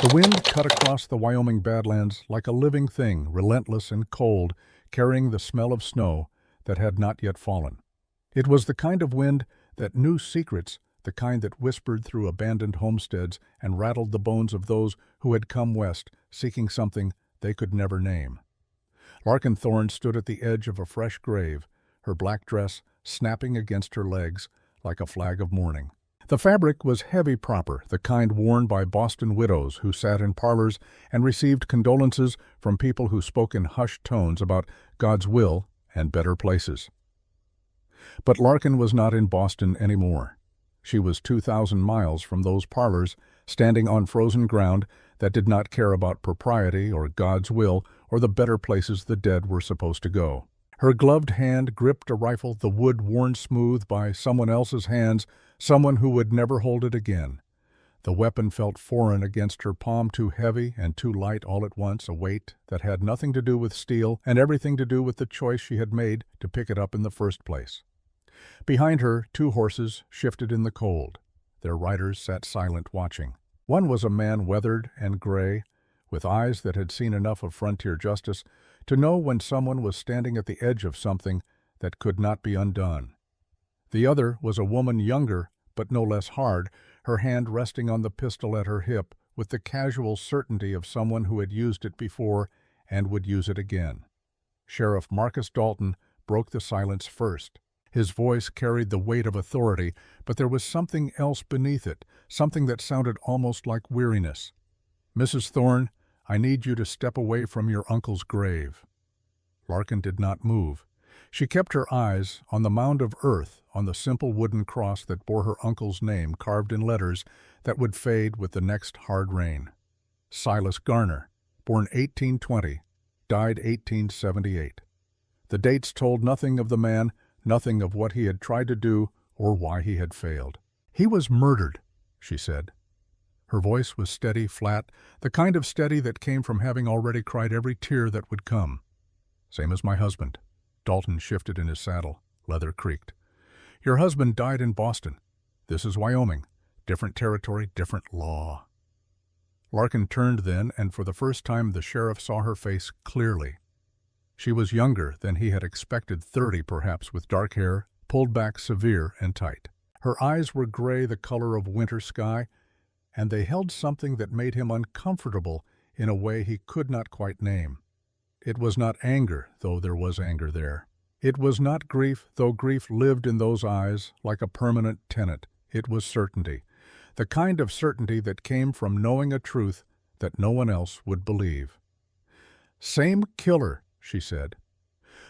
The wind cut across the Wyoming Badlands like a living thing, relentless and cold, carrying the smell of snow that had not yet fallen. It was the kind of wind that knew secrets, the kind that whispered through abandoned homesteads and rattled the bones of those who had come west, seeking something they could never name. Larkin Thorne stood at the edge of a fresh grave, her black dress snapping against her legs like a flag of mourning. The fabric was heavy proper, the kind worn by Boston widows who sat in parlors and received condolences from people who spoke in hushed tones about God's will and better places. But Larkin was not in Boston anymore. She was 2,000 miles from those parlors, standing on frozen ground that did not care about propriety or God's will or the better places the dead were supposed to go. Her gloved hand gripped a rifle, the wood worn smooth by someone else's hands, someone who would never hold it again. The weapon felt foreign against her palm, too heavy and too light all at once, a weight that had nothing to do with steel and everything to do with the choice she had made to pick it up in the first place. Behind her, 2 horses shifted in the cold. Their riders sat silent, watching. One was a man weathered and gray, with eyes that had seen enough of frontier justice to know when someone was standing at the edge of something that could not be undone. The other was a woman younger, but no less hard, her hand resting on the pistol at her hip with the casual certainty of someone who had used it before and would use it again. Sheriff Marcus Dalton broke the silence first. His voice carried the weight of authority, but there was something else beneath it, something that sounded almost like weariness. "Mrs. Thorne, I need you to step away from your uncle's grave." Larkin did not move. She kept her eyes on the mound of earth, on the simple wooden cross that bore her uncle's name carved in letters that would fade with the next hard rain. Silas Garner, born 1820, died 1878. The dates told nothing of the man, nothing of what he had tried to do or why he had failed. "He was murdered," she said. Her voice was steady, flat, the kind of steady that came from having already cried every tear that would come. "Same as my husband." Dalton shifted in his saddle. Leather creaked. "Your husband died in Boston. This is Wyoming. Different territory, different law." Larkin turned then, and for the first time the sheriff saw her face clearly. She was younger than he had expected, 30 perhaps, with dark hair, pulled back severe and tight. Her eyes were gray, the color of winter sky, and they held something that made him uncomfortable in a way he could not quite name. It was not anger, though there was anger there. It was not grief, though grief lived in those eyes like a permanent tenant. It was certainty, the kind of certainty that came from knowing a truth that no one else would believe. "Same killer," she said.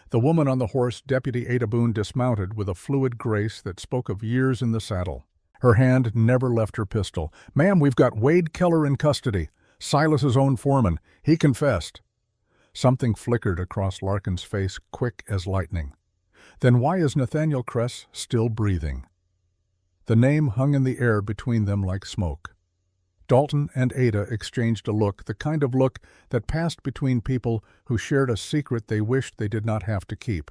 The woman on the horse, Deputy Ada Boone, dismounted with a fluid grace that spoke of years in the saddle. Her hand never left her pistol. "Ma'am, we've got Wade Keller in custody. Silas's own foreman. He confessed." Something flickered across Larkin's face, quick as lightning. "Then why is Nathaniel Kress still breathing?" The name hung in the air between them like smoke. Dalton and Ada exchanged a look, the kind of look that passed between people who shared a secret they wished they did not have to keep.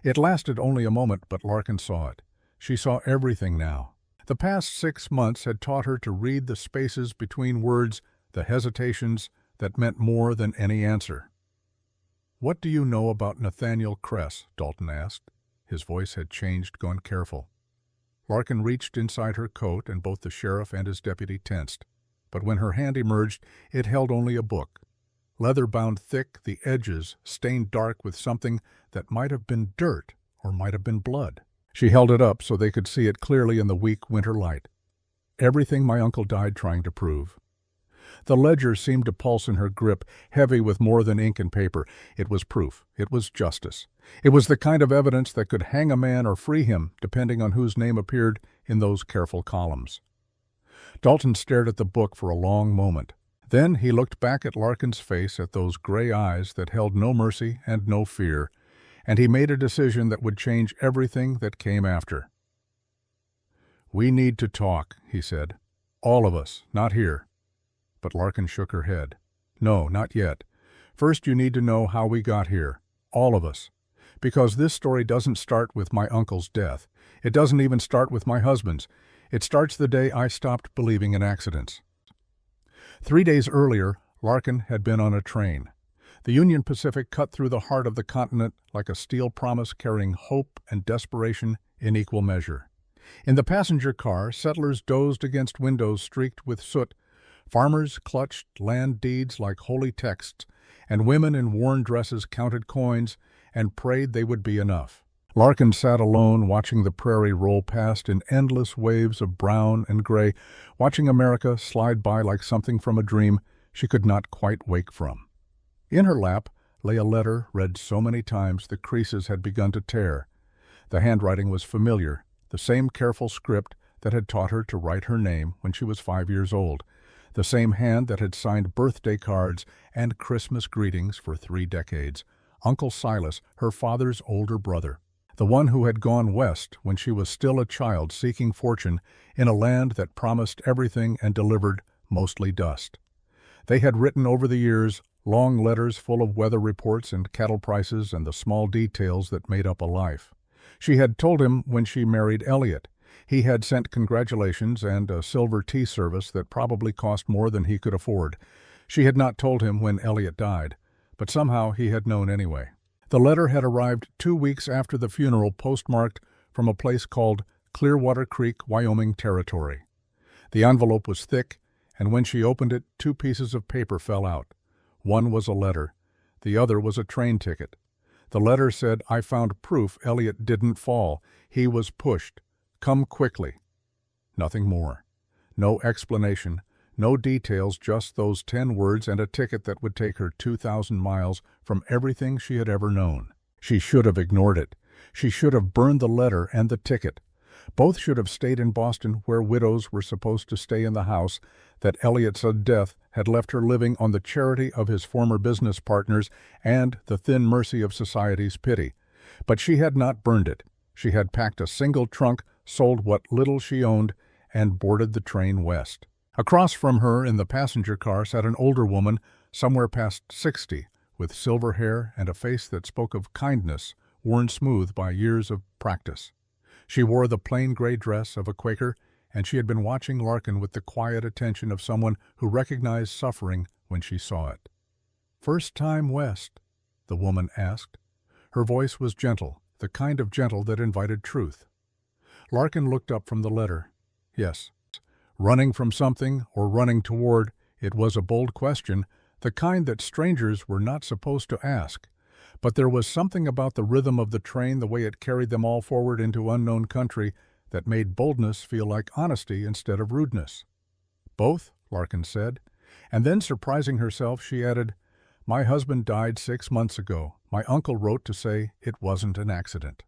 It lasted only a moment, but Larkin saw it. She saw everything now. The past 6 months had taught her to read the spaces between words, the hesitations that meant more than any answer. "What do you know about Nathaniel Kress?" Dalton asked. His voice had changed, gone careful. Larkin reached inside her coat, and both the sheriff and his deputy tensed. But when her hand emerged, it held only a book. Leather bound thick, the edges stained dark with something that might have been dirt or might have been blood. She held it up so they could see it clearly in the weak winter light. "Everything my uncle died trying to prove." The ledger seemed to pulse in her grip, heavy with more than ink and paper. It was proof. It was justice. It was the kind of evidence that could hang a man or free him, depending on whose name appeared in those careful columns. Dalton stared at the book for a long moment. Then he looked back at Larkin's face, at those gray eyes that held no mercy and no fear, and he made a decision that would change everything that came after. "We need to talk," he said. "All of us, not here." But Larkin shook her head. "No, not yet. First you need to know how we got here. All of us. Because this story doesn't start with my uncle's death. It doesn't even start with my husband's. It starts the day I stopped believing in accidents." 3 days earlier, Larkin had been on a train. The Union Pacific cut through the heart of the continent like a steel promise carrying hope and desperation in equal measure. In the passenger car, settlers dozed against windows streaked with soot. Farmers clutched land deeds like holy texts, and women in worn dresses counted coins and prayed they would be enough. Larkin sat alone, watching the prairie roll past in endless waves of brown and gray, watching America slide by like something from a dream she could not quite wake from. In her lap lay a letter read so many times the creases had begun to tear. The handwriting was familiar, the same careful script that had taught her to write her name when she was 5 years old, the same hand that had signed birthday cards and Christmas greetings for 3 decades. Uncle Silas, her father's older brother, the one who had gone west when she was still a child seeking fortune in a land that promised everything and delivered mostly dust. They had written over the years long letters full of weather reports and cattle prices and the small details that made up a life. She had told him when she married Elliot. He had sent congratulations and a silver tea service that probably cost more than he could afford. She had not told him when Elliot died, but somehow he had known anyway. The letter had arrived 2 weeks after the funeral, postmarked from a place called Clearwater Creek, Wyoming Territory. The envelope was thick, and when she opened it, 2 pieces of paper fell out. One was a letter. The other was a train ticket. The letter said, "I found proof Elliot didn't fall. He was pushed. Come quickly." Nothing more. No explanation, no details, just those 10 words and a ticket that would take her 2,000 miles from everything she had ever known. She should have ignored it. She should have burned the letter and the ticket. Both should have stayed in Boston, where widows were supposed to stay in the house that Elliot's death had left her living on the charity of his former business partners and the thin mercy of society's pity. But she had not burned it. She had packed a single trunk, sold what little she owned, and boarded the train west. Across from her in the passenger car sat an older woman, somewhere past 60, with silver hair and a face that spoke of kindness, worn smooth by years of practice. She wore the plain gray dress of a Quaker, and she had been watching Larkin with the quiet attention of someone who recognized suffering when she saw it. "First time west?" the woman asked. Her voice was gentle, the kind of gentle that invited truth. Larkin looked up from the letter. Yes. Running from something or running toward, it was a bold question, the kind that strangers were not supposed to ask. But there was something about the rhythm of the train, the way it carried them all forward into unknown country, that made boldness feel like honesty instead of rudeness. "Both," Larkin said, and then, surprising herself, she added, "My husband died 6 months ago. My uncle wrote to say it wasn't an accident."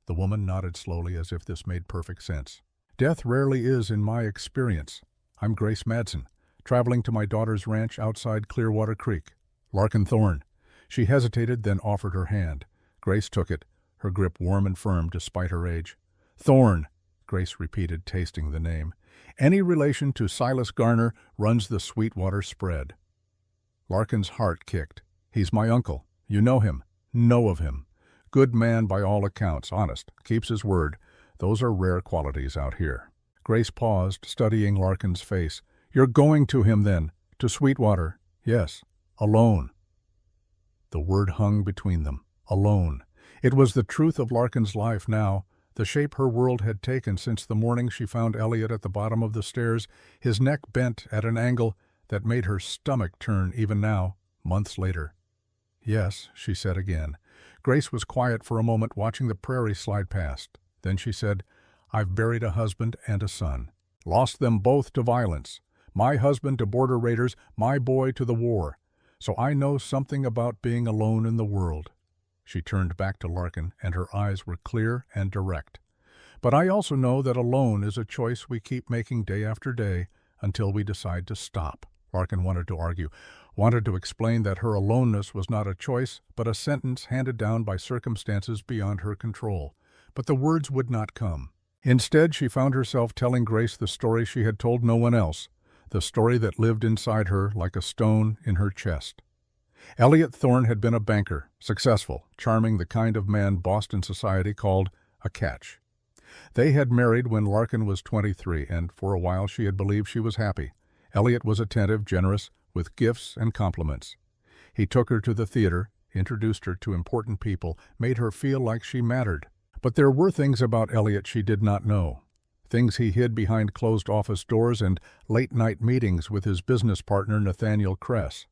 The woman nodded slowly as if this made perfect sense. "Death rarely is in my experience. I'm Grace Madsen, traveling to my daughter's ranch outside Clearwater Creek. Larkin Thorne." She hesitated, then offered her hand. Grace took it, her grip warm and firm despite her age. "Thorne," Grace repeated, tasting the name. "Any relation to Silas Garner runs the Sweetwater spread." Larkin's heart kicked. "He's my uncle. You know him. Know of him. Good man by all accounts, honest, keeps his word. Those are rare qualities out here." Grace paused, studying Larkin's face. "You're going to him then? To Sweetwater?" "Yes. Alone." The word hung between them. Alone. It was the truth of Larkin's life now, the shape her world had taken since the morning she found Elliot at the bottom of the stairs, his neck bent at an angle that made her stomach turn even now, months later. "Yes," she said again. Grace was quiet for a moment, watching the prairie slide past. Then she said, "I've buried a husband and a son. Lost them both to violence. My husband to border raiders, my boy to the war. So I know something about being alone in the world." She turned back to Larkin, and her eyes were clear and direct. "But I also know that alone is a choice we keep making day after day until we decide to stop." Larkin wanted to argue, wanted to explain that her aloneness was not a choice, but a sentence handed down by circumstances beyond her control. But the words would not come. Instead, she found herself telling Grace the story she had told no one else, the story that lived inside her like a stone in her chest. Elliot Thorne had been a banker, successful, charming, the kind of man Boston society called a catch. They had married when Larkin was 23, and for a while she had believed she was happy. Elliot was attentive, generous, with gifts and compliments. He took her to the theater, introduced her to important people, made her feel like she mattered. But there were things about Elliot she did not know. Things he hid behind closed office doors and late-night meetings with his business partner Nathaniel Kress.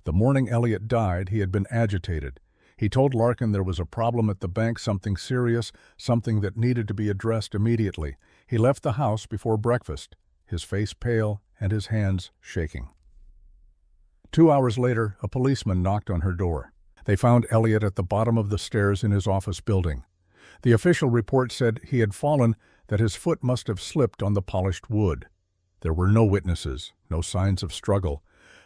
The morning Elliot died, he had been agitated. He told Larkin there was a problem at the bank, something serious, something that needed to be addressed immediately. He left the house before breakfast, his face pale and his hands shaking. 2 hours later, a policeman knocked on her door. They found Elliot at the bottom of the stairs in his office building. The official report said he had fallen, that his foot must have slipped on the polished wood. There were no witnesses, no signs of struggle.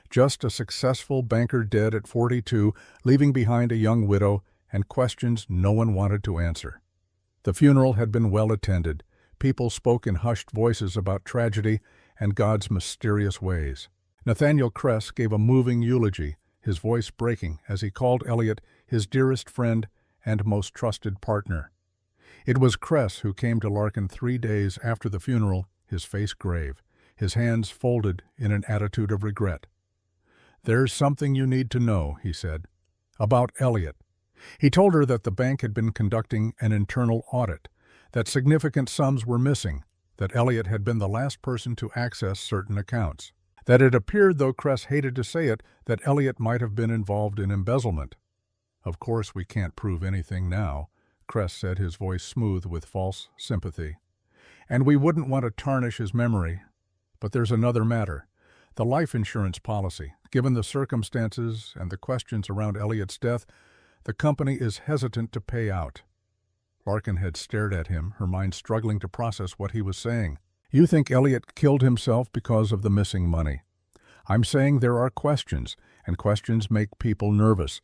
Just a successful banker dead at 42, leaving behind a young widow and questions no one wanted to answer. The funeral had been well attended. People spoke in hushed voices about tragedy and God's mysterious ways. Nathaniel Kress gave a moving eulogy, his voice breaking as he called Elliot his dearest friend and most trusted partner. It was Kress who came to Larkin 3 days after the funeral, his face grave, his hands folded in an attitude of regret. "There's something you need to know," he said, "about Elliot." He told her that the bank had been conducting an internal audit, that significant sums were missing, that Elliot had been the last person to access certain accounts, that it appeared, though Kress hated to say it, that Elliot might have been involved in embezzlement. "Of course we can't prove anything now," Kress said, his voice smooth with false sympathy. "And we wouldn't want to tarnish his memory. But there's another matter. The life insurance policy. Given the circumstances and the questions around Elliot's death, the company is hesitant to pay out." Larkin had stared at him, her mind struggling to process what he was saying. "You think Elliot killed himself because of the missing money. I'm saying there are questions, and questions make people nervous.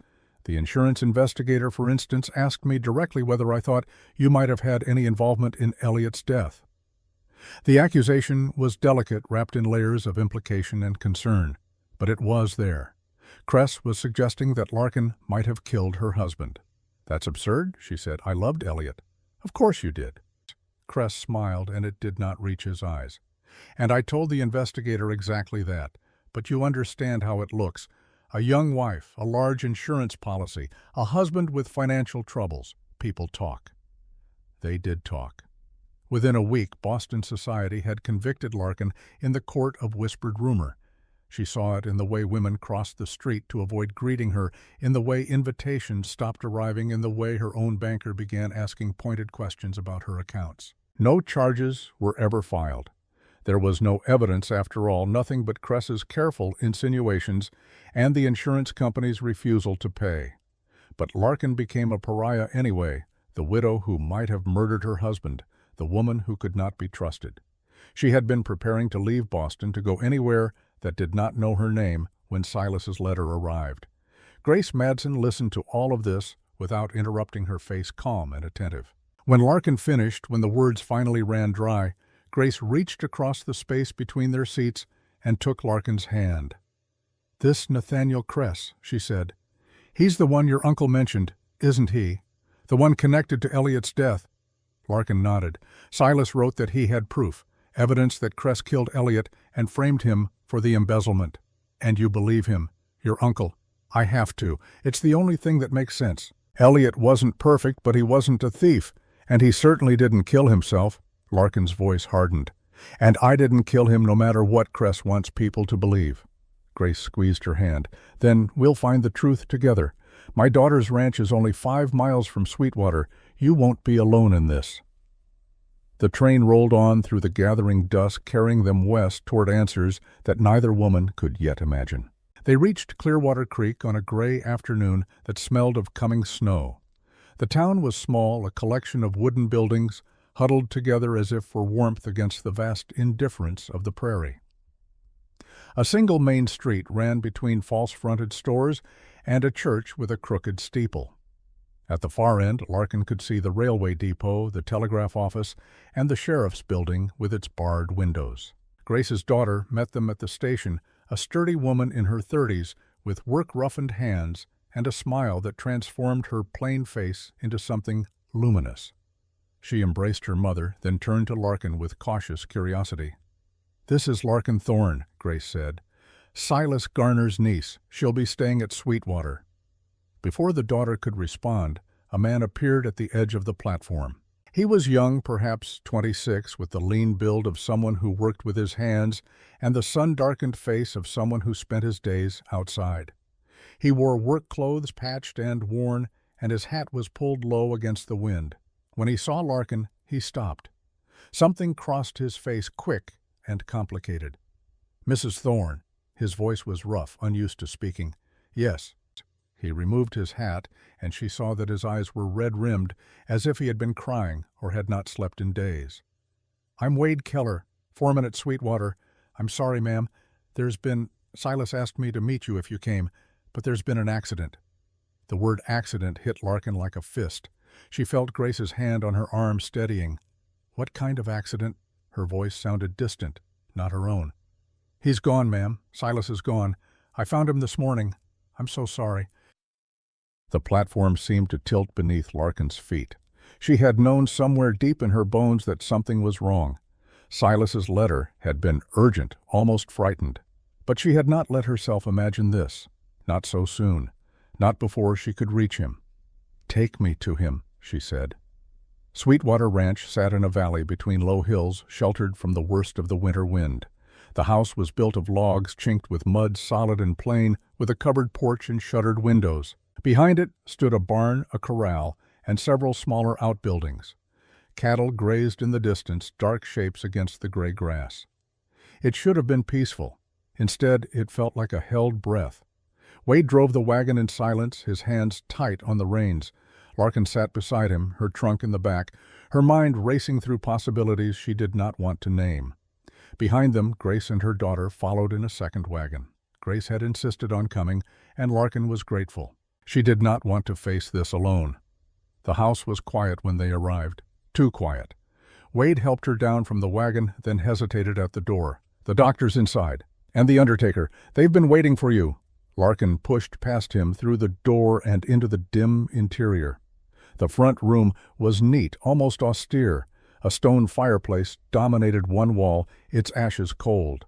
The insurance investigator, for instance, asked me directly whether I thought you might have had any involvement in Elliot's death." The accusation was delicate, wrapped in layers of implication and concern, but it was there. Kress was suggesting that Larkin might have killed her husband. "That's absurd," she said. "I loved Elliot." "Of course you did." Kress smiled, and it did not reach his eyes. "And I told the investigator exactly that. But you understand how it looks. A young wife, a large insurance policy, a husband with financial troubles. People talk." They did talk. Within a week, Boston society had convicted Larkin in the court of whispered rumor. She saw it in the way women crossed the street to avoid greeting her, in the way invitations stopped arriving, in the way her own banker began asking pointed questions about her accounts. No charges were ever filed. There was no evidence, after all, nothing but Kress's careful insinuations and the insurance company's refusal to pay. But Larkin became a pariah anyway, the widow who might have murdered her husband, the woman who could not be trusted. She had been preparing to leave Boston to go anywhere that did not know her name when Silas's letter arrived. Grace Madsen listened to all of this without interrupting, her face calm and attentive. When Larkin finished, when the words finally ran dry, Grace reached across the space between their seats and took Larkin's hand. "This Nathaniel Kress," she said. "He's the one your uncle mentioned, isn't he? The one connected to Elliot's death." Larkin nodded. "Silas wrote that he had proof, evidence that Kress killed Elliot and framed him for the embezzlement. And you believe him, your uncle?" "I have to. It's the only thing that makes sense. Elliot wasn't perfect, but he wasn't a thief, and he certainly didn't kill himself." Larkin's voice hardened. "And I didn't kill him, no matter what Kress wants people to believe." Grace squeezed her hand. "Then we'll find the truth together. My daughter's ranch is only 5 miles from Sweetwater. You won't be alone in this." The train rolled on through the gathering dusk, carrying them west toward answers that neither woman could yet imagine. They reached Clearwater Creek on a gray afternoon that smelled of coming snow. The town was small, a collection of wooden buildings, huddled together as if for warmth against the vast indifference of the prairie. A single main street ran between false-fronted stores and a church with a crooked steeple. At the far end, Larkin could see the railway depot, the telegraph office, and the sheriff's building with its barred windows. Grace's daughter met them at the station, a sturdy woman in her 30s with work-roughened hands and a smile that transformed her plain face into something luminous. She embraced her mother, then turned to Larkin with cautious curiosity. "This is Larkin Thorne," Grace said. "Silas Garner's niece. She'll be staying at Sweetwater." Before the daughter could respond, a man appeared at the edge of the platform. He was young, perhaps 26, with the lean build of someone who worked with his hands and the sun-darkened face of someone who spent his days outside. He wore work clothes patched and worn, and his hat was pulled low against the wind. When he saw Larkin, he stopped. Something crossed his face, quick and complicated. "Mrs. Thorne." His voice was rough, unused to speaking. "Yes." He removed his hat, and she saw that his eyes were red-rimmed, as if he had been crying or had not slept in days. "I'm Wade Keller, foreman at Sweetwater. I'm sorry, ma'am. Silas asked me to meet you if you came, but there's been an accident." The word accident hit Larkin like a fist. She felt Grace's hand on her arm steadying. "What kind of accident?" Her voice sounded distant, not her own. "He's gone, ma'am. Silas is gone. I found him this morning. I'm so sorry." The platform seemed to tilt beneath Larkin's feet. She had known somewhere deep in her bones that something was wrong. Silas's letter had been urgent, almost frightened. But she had not let herself imagine this. Not so soon. Not before she could reach him. "Take me to him," she said. Sweetwater Ranch sat in a valley between low hills, sheltered from the worst of the winter wind. The house was built of logs chinked with mud, solid and plain, with a covered porch and shuttered windows. Behind it stood a barn, a corral, and several smaller outbuildings. Cattle grazed in the distance, dark shapes against the gray grass. It should have been peaceful. Instead, it felt like a held breath. Wade drove the wagon in silence, his hands tight on the reins. Larkin sat beside him, her trunk in the back, her mind racing through possibilities she did not want to name. Behind them, Grace and her daughter followed in a second wagon. Grace had insisted on coming, and Larkin was grateful. She did not want to face this alone. The house was quiet when they arrived. Too quiet. Wade helped her down from the wagon, then hesitated at the door. "The doctor's inside. And the undertaker. They've been waiting for you." Larkin pushed past him through the door and into the dim interior. The front room was neat, almost austere. A stone fireplace dominated one wall, its ashes cold.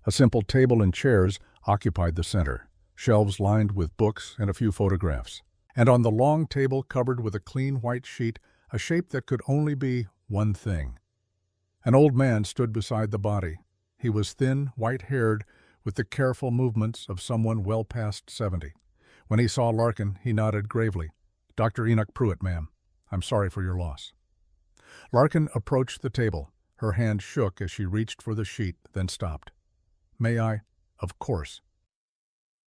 A simple table and chairs occupied the center. Shelves lined with books and a few photographs. And on the long table covered with a clean white sheet, a shape that could only be one thing. An old man stood beside the body. He was thin, white-haired, with the careful movements of someone well past 70. When he saw Larkin, he nodded gravely. "Dr. Enoch Pruitt, ma'am. I'm sorry for your loss." Larkin approached the table. Her hand shook as she reached for the sheet, then stopped. "May I?" "Of course."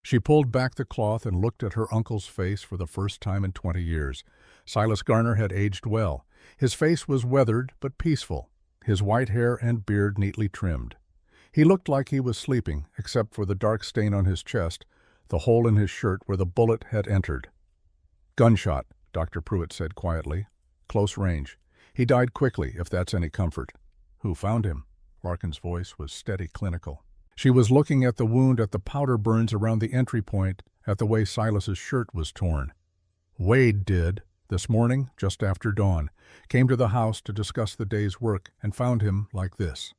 She pulled back the cloth and looked at her uncle's face for the first time in 20 years. Silas Garner had aged well. His face was weathered but peaceful, his white hair and beard neatly trimmed. He looked like he was sleeping, except for the dark stain on his chest, the hole in his shirt where the bullet had entered. "Gunshot," Dr. Pruitt said quietly. "Close range. He died quickly, if that's any comfort." "Who found him?" Larkin's voice was steady, clinical. She was looking at the wound, at the powder burns around the entry point, at the way Silas's shirt was torn. "Wade did, this morning, just after dawn. Came to the house to discuss the day's work and found him like this."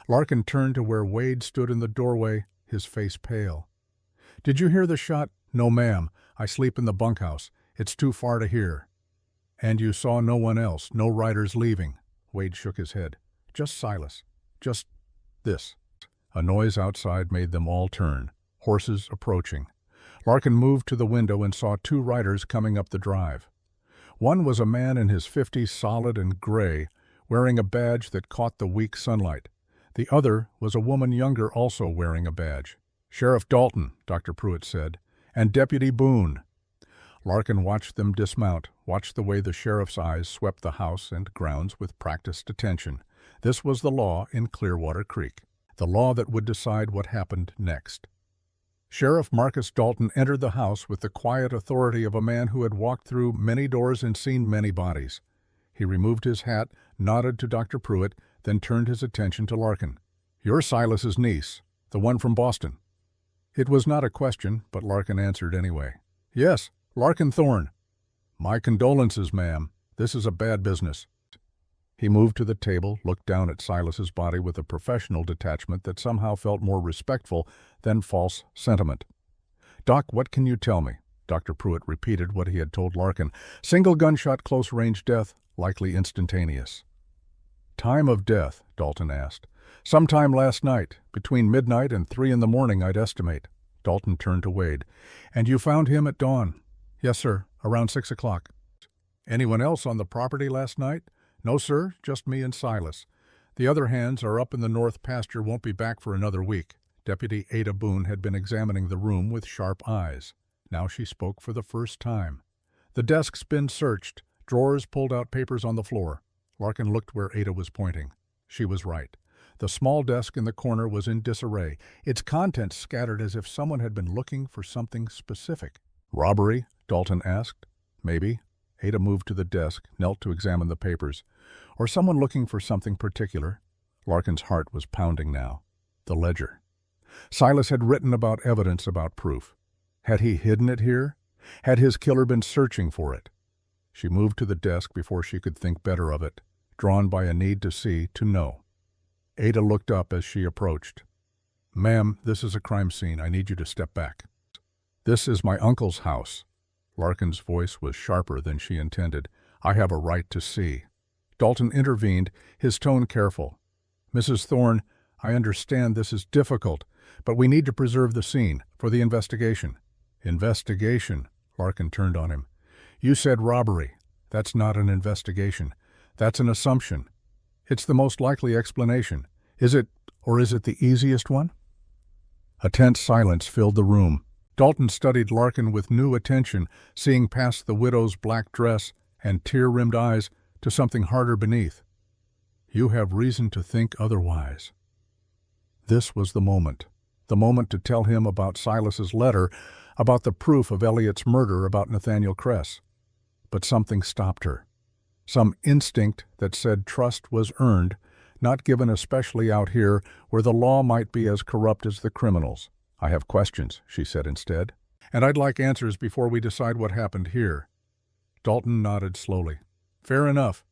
Larkin turned to where Wade stood in the doorway, his face pale. "Did you hear the shot?" "No, ma'am. I sleep in the bunkhouse. It's too far to hear." "And you saw no one else, no riders leaving?" Wade shook his head. "Just Silas. Just this." A noise outside made them all turn. Horses approaching. Larkin moved to the window and saw 2 riders coming up the drive. One was a man in his 50s, solid and gray, wearing a badge that caught the weak sunlight. The other was a woman younger, also wearing a badge. "Sheriff Dalton," Dr. Pruitt said, "and Deputy Boone." Larkin watched them dismount, watched the way the sheriff's eyes swept the house and grounds with practiced attention. This was the law in Clearwater Creek, the law that would decide what happened next. Sheriff Marcus Dalton entered the house with the quiet authority of a man who had walked through many doors and seen many bodies. He removed his hat, nodded to Dr. Pruitt, then turned his attention to Larkin. "You're Silas's niece, the one from Boston." It was not a question, but Larkin answered anyway. "Yes, Larkin Thorne." "My condolences, ma'am. This is a bad business." He moved to the table, looked down at Silas's body with a professional detachment that somehow felt more respectful than false sentiment. "Doc, what can you tell me?" Dr. Pruitt repeated what he had told Larkin. "Single gunshot, close-range death, likely instantaneous." "Time of death?" Dalton asked. "Sometime last night, between midnight and 3 in the morning, I'd estimate." Dalton turned to Wade. "And you found him at dawn?" "Yes, sir, around 6 o'clock." "Anyone else on the property last night?" "No, sir, just me and Silas. The other hands are up in the north pasture, won't be back for another week." Deputy Ada Boone had been examining the room with sharp eyes. Now she spoke for the first time. "The desk's been searched, drawers pulled out, papers on the floor." Larkin looked where Ada was pointing. She was right. The small desk in the corner was in disarray, its contents scattered as if someone had been looking for something specific. "Robbery?" Dalton asked. "Maybe." Ada moved to the desk, knelt to examine the papers. "Or someone looking for something particular." Larkin's heart was pounding now. The ledger. Silas had written about evidence, about proof. Had he hidden it here? Had his killer been searching for it? She moved to the desk before she could think better of it, drawn by a need to see, to know. Ada looked up as she approached. "Ma'am, this is a crime scene. I need you to step back." "This is my uncle's house." Larkin's voice was sharper than she intended. "I have a right to see." Dalton intervened, his tone careful. "Mrs. Thorne, I understand this is difficult, but we need to preserve the scene for the investigation." "Investigation?" Larkin turned on him. "You said robbery. That's not an investigation. That's an assumption. It's the most likely explanation. Is it, or is it the easiest one?" A tense silence filled the room. Dalton studied Larkin with new attention, seeing past the widow's black dress and tear-rimmed eyes to something harder beneath. "You have reason to think otherwise." This was the moment to tell him about Silas's letter, about the proof of Elliot's murder, about Nathaniel Kress. But something stopped her. Some instinct that said trust was earned, not given, especially out here where the law might be as corrupt as the criminals. "I have questions," she said instead, "and I'd like answers before we decide what happened here." Dalton nodded slowly. "Fair enough.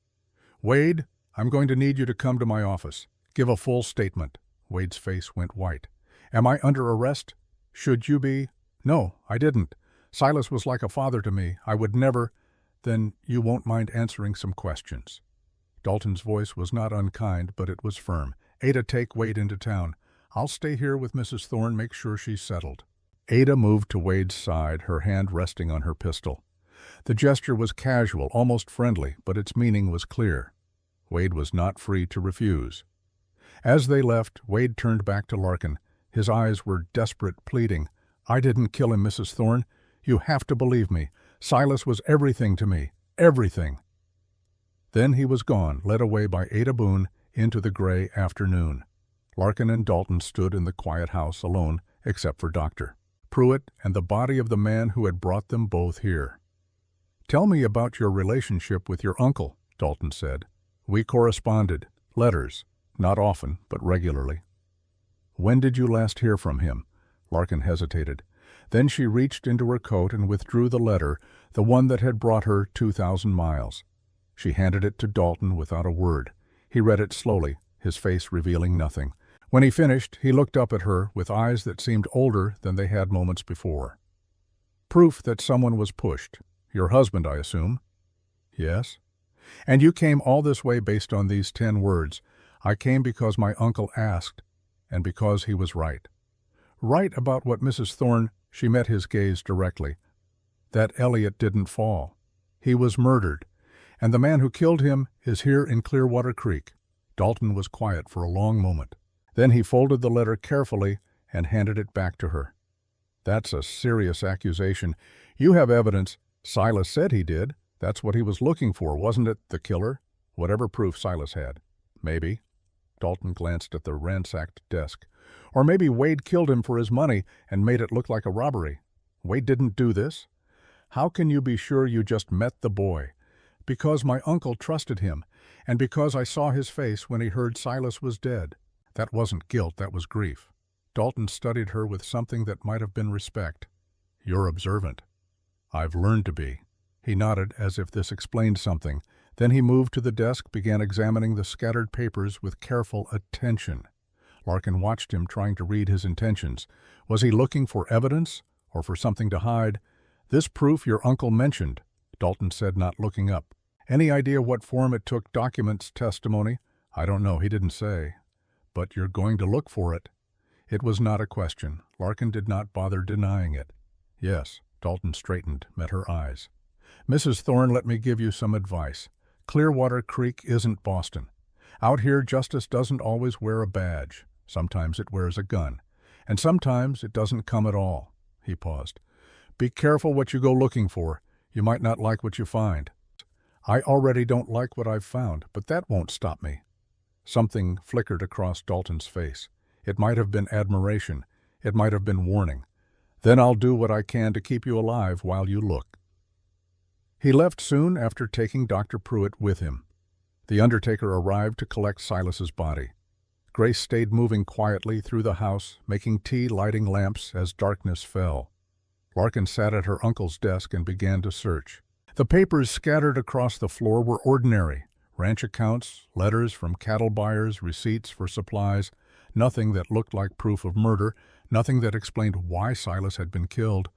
Wade, I'm going to need you to come to my office. Give a full statement." Wade's face went white. "Am I under arrest? Should you be?" "No, I didn't. Silas was like a father to me. I would never—" "Then you won't mind answering some questions." Dalton's voice was not unkind, but it was firm. "Ada, take Wade into town. I'll stay here with Mrs. Thorne, make sure she's settled." Ada moved to Wade's side, her hand resting on her pistol. The gesture was casual, almost friendly, but its meaning was clear. Wade was not free to refuse. As they left, Wade turned back to Larkin. His eyes were desperate, pleading. "I didn't kill him, Mrs. Thorne. You have to believe me. Silas was everything to me. Everything." Then he was gone, led away by Ada Boone into the gray afternoon. Larkin and Dalton stood in the quiet house alone, except for Dr. Pruitt and the body of the man who had brought them both here. "Tell me about your relationship with your uncle," Dalton said. "We corresponded. Letters. Not often, but regularly." "When did you last hear from him?" Larkin hesitated. Then she reached into her coat and withdrew the letter, the one that had brought her 2,000 miles. She handed it to Dalton without a word. He read it slowly, his face revealing nothing. When he finished, he looked up at her with eyes that seemed older than they had moments before. "Proof that someone was pushed. Your husband, I assume?" "Yes." "And you came all this way based on these 10 words. I came because my uncle asked, and because he was right." "Right about what, Mrs. Thorne?" She met his gaze directly. "That Elliot didn't fall. He was murdered, and the man who killed him is here in Clearwater Creek." Dalton was quiet for a long moment. Then he folded the letter carefully and handed it back to her. "That's a serious accusation. You have evidence. Silas said he did. That's what he was looking for, wasn't it, the killer? Whatever proof Silas had." "Maybe." Dalton glanced at the ransacked desk. "Or maybe Wade killed him for his money and made it look like a robbery. Wade didn't do this." "How can you be sure you just met the boy?" "Because my uncle trusted him, and because I saw his face when he heard Silas was dead." That wasn't guilt, that was grief. Dalton studied her with something that might have been respect. "You're observant." "I've learned to be." He nodded as if this explained something. Then he moved to the desk, began examining the scattered papers with careful attention. Larkin watched him, trying to read his intentions. Was he looking for evidence, or for something to hide? "This proof your uncle mentioned," Dalton said, not looking up. "Any idea what form it took? Documents, testimony?" "I don't know, he didn't say." "But you're going to look for it?" It was not a question. Larkin did not bother denying it. "Yes." Dalton straightened, met her eyes. "Mrs. Thorne, let me give you some advice. Clearwater Creek isn't Boston. Out here, justice doesn't always wear a badge. Sometimes it wears a gun. And sometimes it doesn't come at all." He paused. "Be careful what you go looking for. You might not like what you find." "I already don't like what I've found, but that won't stop me." Something flickered across Dalton's face. It might have been admiration. It might have been warning. "Then I'll do what I can to keep you alive while you look." He left soon after taking Dr. Pruitt with him. The undertaker arrived to collect Silas's body. Grace stayed moving quietly through the house, making tea, lighting lamps as darkness fell. Larkin sat at her uncle's desk and began to search. The papers scattered across the floor were ordinary. Ranch accounts, letters from cattle buyers, receipts for supplies, nothing that looked like proof of murder, nothing that explained why Silas had been killed.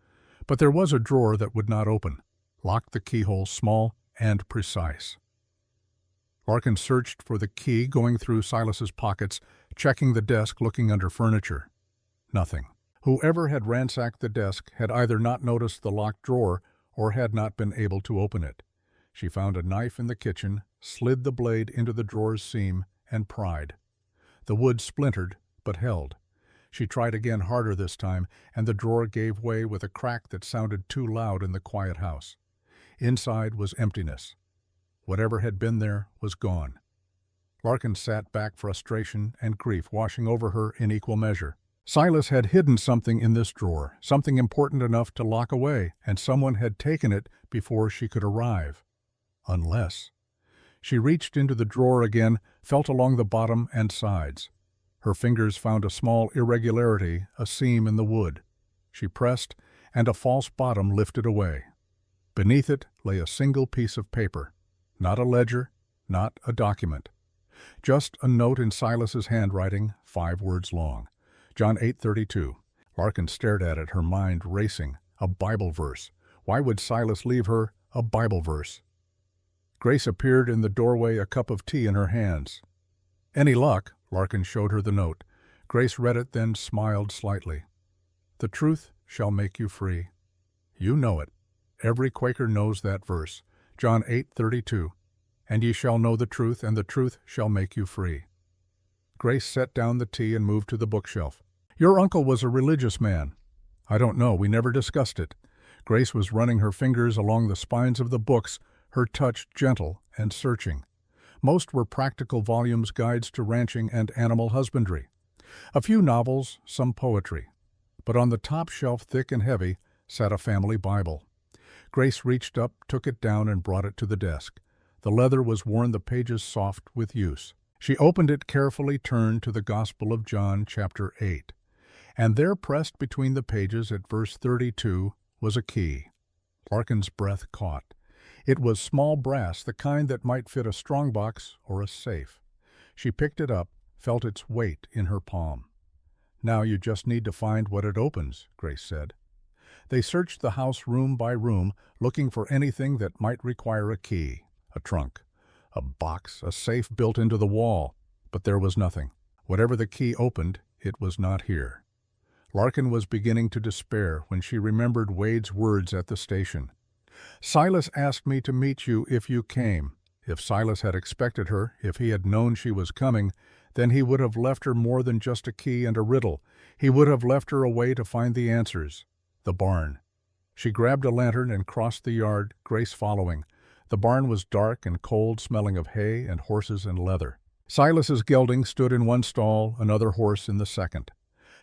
But there was a drawer that would not open, locked, the keyhole small and precise. Larkin searched for the key, going through Silas's pockets, checking the desk, looking under furniture. Nothing. Whoever had ransacked the desk had either not noticed the locked drawer or had not been able to open it. She found a knife in the kitchen, slid the blade into the drawer's seam, and pried. The wood splintered, but held. She tried again, harder this time, and the drawer gave way with a crack that sounded too loud in the quiet house. Inside was emptiness. Whatever had been there was gone. Larkin sat back, frustration and grief washing over her in equal measure. Silas had hidden something in this drawer, something important enough to lock away, and someone had taken it before she could arrive. Unless... She reached into the drawer again, felt along the bottom and sides. Her fingers found a small irregularity, a seam in the wood. She pressed, and a false bottom lifted away. Beneath it lay a single piece of paper. Not a ledger, not a document. Just a note in Silas's handwriting, 5 words long. John 8:32. Larkin stared at it, her mind racing. A Bible verse. Why would Silas leave her a Bible verse? Grace appeared in the doorway, a cup of tea in her hands. "Any luck?" Larkin showed her the note. Grace read it, then smiled slightly. "The truth shall make you free." You know it. Every Quaker knows that verse. John 8:32. "And ye shall know the truth, and the truth shall make you free." Grace set down the tea and moved to the bookshelf. "Your uncle was a religious man." "I don't know. We never discussed it." Grace was running her fingers along the spines of the books, her touch gentle and searching. Most were practical volumes, guides to ranching and animal husbandry. A few novels, some poetry. But on the top shelf, thick and heavy, sat a family Bible. Grace reached up, took it down, and brought it to the desk. The leather was worn, the pages soft with use. She opened it carefully, turned to the Gospel of John, chapter 8. And there, pressed between the pages at verse 32, was a key. Larkin's breath caught. It was small brass, the kind that might fit a strongbox or a safe. She picked it up, felt its weight in her palm. "Now you just need to find what it opens," Grace said. They searched the house room by room, looking for anything that might require a key. A trunk, a box, a safe built into the wall. But there was nothing. Whatever the key opened, it was not here. Larkin was beginning to despair when she remembered Wade's words at the station. "Silas asked me to meet you if you came." If Silas had expected her, if he had known she was coming, then he would have left her more than just a key and a riddle. He would have left her a way to find the answers. The barn. She grabbed a lantern and crossed the yard, Grace following. The barn was dark and cold, smelling of hay and horses and leather. Silas's gelding stood in one stall, another horse in the second.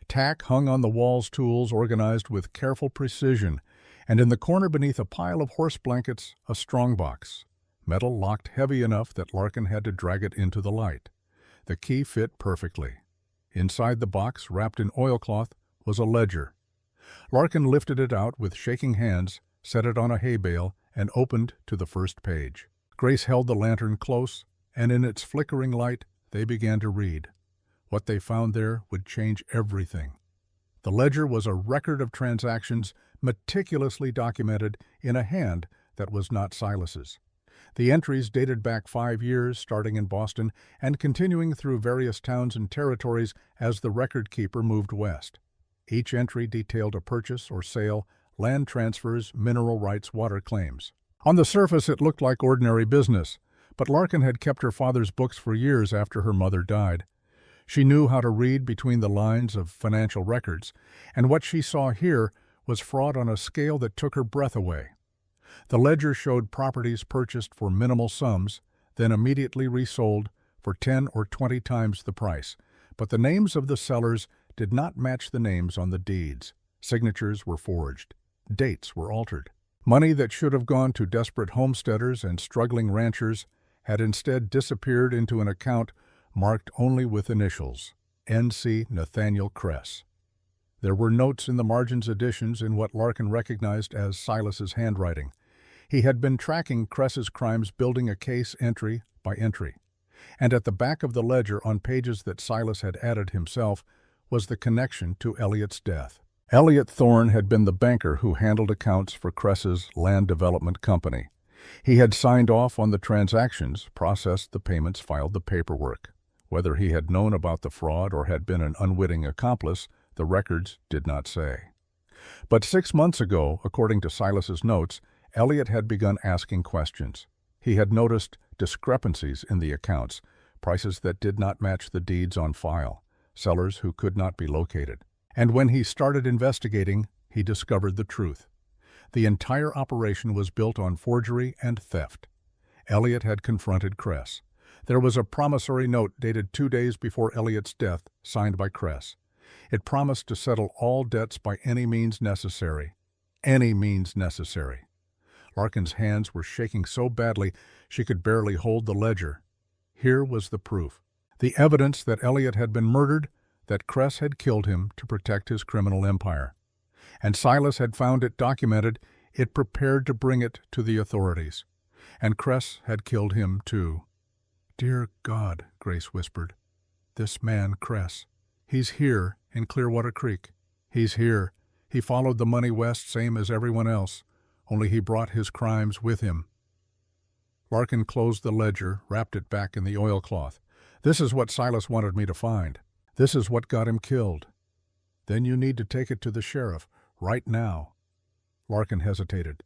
Tack hung on the wall's tools, organized with careful precision, and in the corner beneath a pile of horse blankets, a strongbox. Metal locked heavy enough that Larkin had to drag it into the light. The key fit perfectly. Inside the box, wrapped in oilcloth, was a ledger. Larkin lifted it out with shaking hands, set it on a hay bale, and opened to the first page. Grace held the lantern close, and in its flickering light they began to read. What they found there would change everything. The ledger was a record of transactions meticulously documented in a hand that was not Silas's. The entries dated back 5 years, starting in Boston and continuing through various towns and territories as the record keeper moved west. Each entry detailed a purchase or sale, land transfers, mineral rights, water claims. On the surface, it looked like ordinary business, but Larkin had kept her father's books for years after her mother died. She knew how to read between the lines of financial records, and what she saw here was fraud on a scale that took her breath away. The ledger showed properties purchased for minimal sums, then immediately resold for 10 or 20 times the price, but the names of the sellers did not match the names on the deeds. Signatures were forged. Dates were altered. Money that should have gone to desperate homesteaders and struggling ranchers had instead disappeared into an account marked only with initials, N.C. Nathaniel Kress. There were notes in the margins additions in what Larkin recognized as Silas's handwriting. He had been tracking Kress's crimes, building a case entry by entry. And at the back of the ledger, on pages that Silas had added himself, was the connection to Elliot's death. Elliot Thorne had been the banker who handled accounts for Kress's land development company. He had signed off on the transactions, processed the payments, filed the paperwork. Whether he had known about the fraud or had been an unwitting accomplice, the records did not say. But 6 months ago, according to Silas's notes, Elliot had begun asking questions. He had noticed discrepancies in the accounts, prices that did not match the deeds on file, sellers who could not be located. And when he started investigating, he discovered the truth. The entire operation was built on forgery and theft. Elliot had confronted Kress. There was a promissory note dated 2 days before Elliot's death, signed by Kress. It promised to settle all debts by any means necessary. Any means necessary. Larkin's hands were shaking so badly she could barely hold the ledger. Here was the proof. The evidence that Elliot had been murdered, that Kress had killed him to protect his criminal empire. And Silas had found it documented, it prepared to bring it to the authorities. And Kress had killed him too. "Dear God," Grace whispered. "This man, Kress, he's here in Clearwater Creek. He's here. He followed the money west same as everyone else, only he brought his crimes with him." Larkin closed the ledger, wrapped it back in the oilcloth. "This is what Silas wanted me to find. This is what got him killed. Then you need to take it to the sheriff, right now." Larkin hesitated.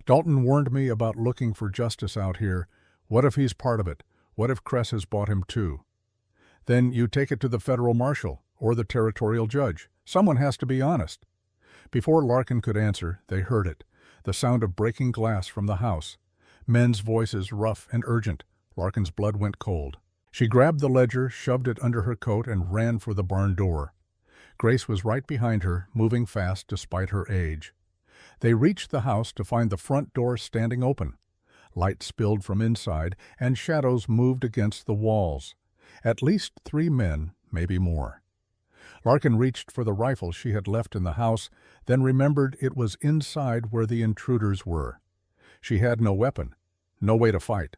"Dalton warned me about looking for justice out here. What if he's part of it? What if Kress has bought him too?" "Then you take it to the federal marshal or the territorial judge. Someone has to be honest." Before Larkin could answer, they heard it, the sound of breaking glass from the house. Men's voices, rough and urgent. Larkin's blood went cold. She grabbed the ledger, shoved it under her coat, and ran for the barn door. Grace was right behind her, moving fast despite her age. They reached the house to find the front door standing open. Light spilled from inside, and shadows moved against the walls. At least 3 men, maybe more. Larkin reached for the rifle she had left in the house, then remembered it was inside where the intruders were. She had no weapon, no way to fight.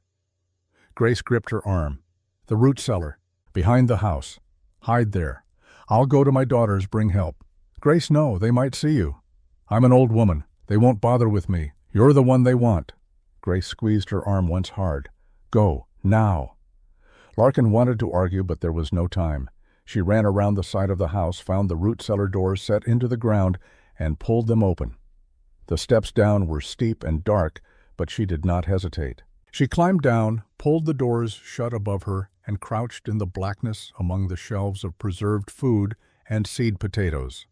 Grace gripped her arm. "The root cellar, behind the house. Hide there. I'll go to my daughters, bring help." "Grace, no, they might see you. I'm an old woman. They won't bother with me. You're the one they want." Grace squeezed her arm once hard. "Go, now." Larkin wanted to argue, but there was no time. She ran around the side of the house, found the root cellar doors set into the ground, and pulled them open. The steps down were steep and dark, but she did not hesitate. She climbed down, pulled the doors shut above her, and crouched in the blackness among the shelves of preserved food and seed potatoes.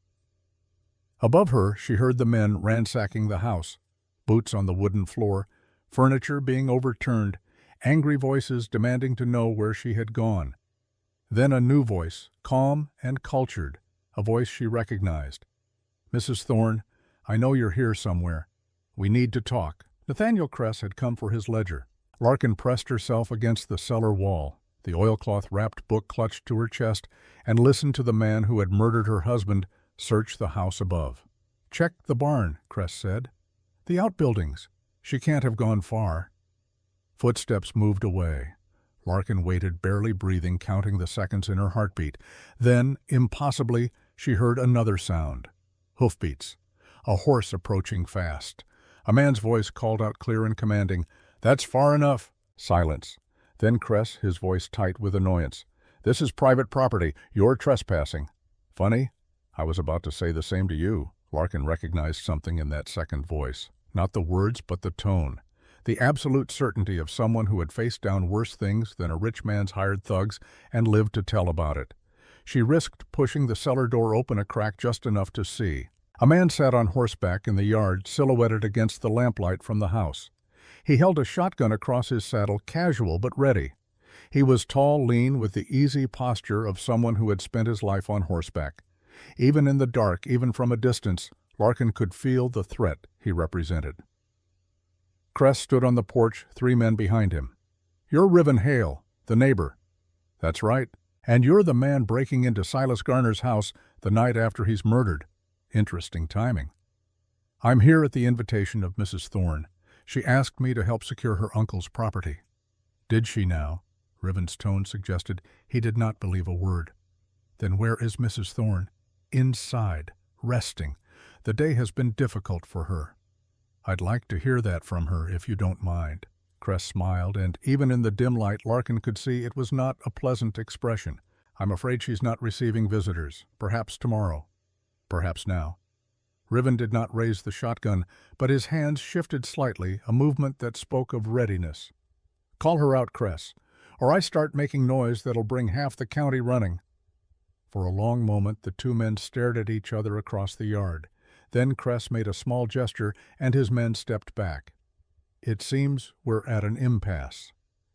Above her, she heard the men ransacking the house, boots on the wooden floor, furniture being overturned, angry voices demanding to know where she had gone. Then a new voice, calm and cultured, a voice she recognized. "Mrs. Thorne, I know you're here somewhere. We need to talk." Nathaniel Kress had come for his ledger. Larkin pressed herself against the cellar wall, the oilcloth-wrapped book clutched to her chest, and listened to the man who had murdered her husband search the house above. "Check the barn," Kress said. "The outbuildings. She can't have gone far." Footsteps moved away. Larkin waited, barely breathing, counting the seconds in her heartbeat. Then, impossibly, she heard another sound. Hoofbeats. A horse approaching fast. A man's voice called out clear and commanding, "That's far enough." Silence. Then Cress, his voice tight with annoyance. "This is private property. You're trespassing." "Funny? I was about to say the same to you." Larkin recognized something in that second voice. Not the words, but the tone. The absolute certainty of someone who had faced down worse things than a rich man's hired thugs and lived to tell about it. She risked pushing the cellar door open a crack just enough to see. A man sat on horseback in the yard, silhouetted against the lamplight from the house. He held a shotgun across his saddle, casual but ready. He was tall, lean, with the easy posture of someone who had spent his life on horseback. Even in the dark, even from a distance, Larkin could feel the threat he represented. Cress stood on the porch, 3 men behind him. "You're Riven Hale, the neighbor." "That's right. And you're the man breaking into Silas Garner's house the night after he's murdered. Interesting timing." "I'm here at the invitation of Mrs. Thorne. She asked me to help secure her uncle's property." "Did she now?" Riven's tone suggested he did not believe a word. "Then where is Mrs. Thorne?" "Inside, resting. The day has been difficult for her." "I'd like to hear that from her, if you don't mind." Cress smiled, and even in the dim light Larkin could see it was not a pleasant expression. "I'm afraid she's not receiving visitors. Perhaps tomorrow. Perhaps now." Riven did not raise the shotgun, but his hands shifted slightly, a movement that spoke of readiness. "Call her out, Cress, or I start making noise that'll bring half the county running." For a long moment the 2 men stared at each other across the yard. Then Cress made a small gesture, and his men stepped back. "It seems we're at an impasse."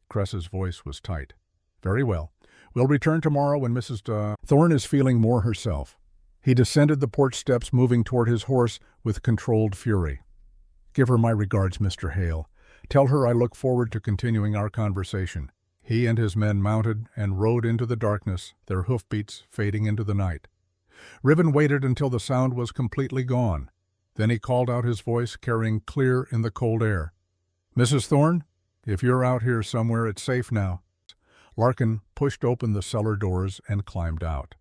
Cress's voice was tight. "Very well. We'll return tomorrow when Mrs. Thorne is feeling more herself." He descended the porch steps, moving toward his horse with controlled fury. "Give her my regards, Mr. Hale. Tell her I look forward to continuing our conversation." He and his men mounted and rode into the darkness, their hoofbeats fading into the night. Riven waited until the sound was completely gone. Then he called out, his voice carrying clear in the cold air. "Mrs. Thorne, if you're out here somewhere, it's safe now." Larkin pushed open the cellar doors and climbed out.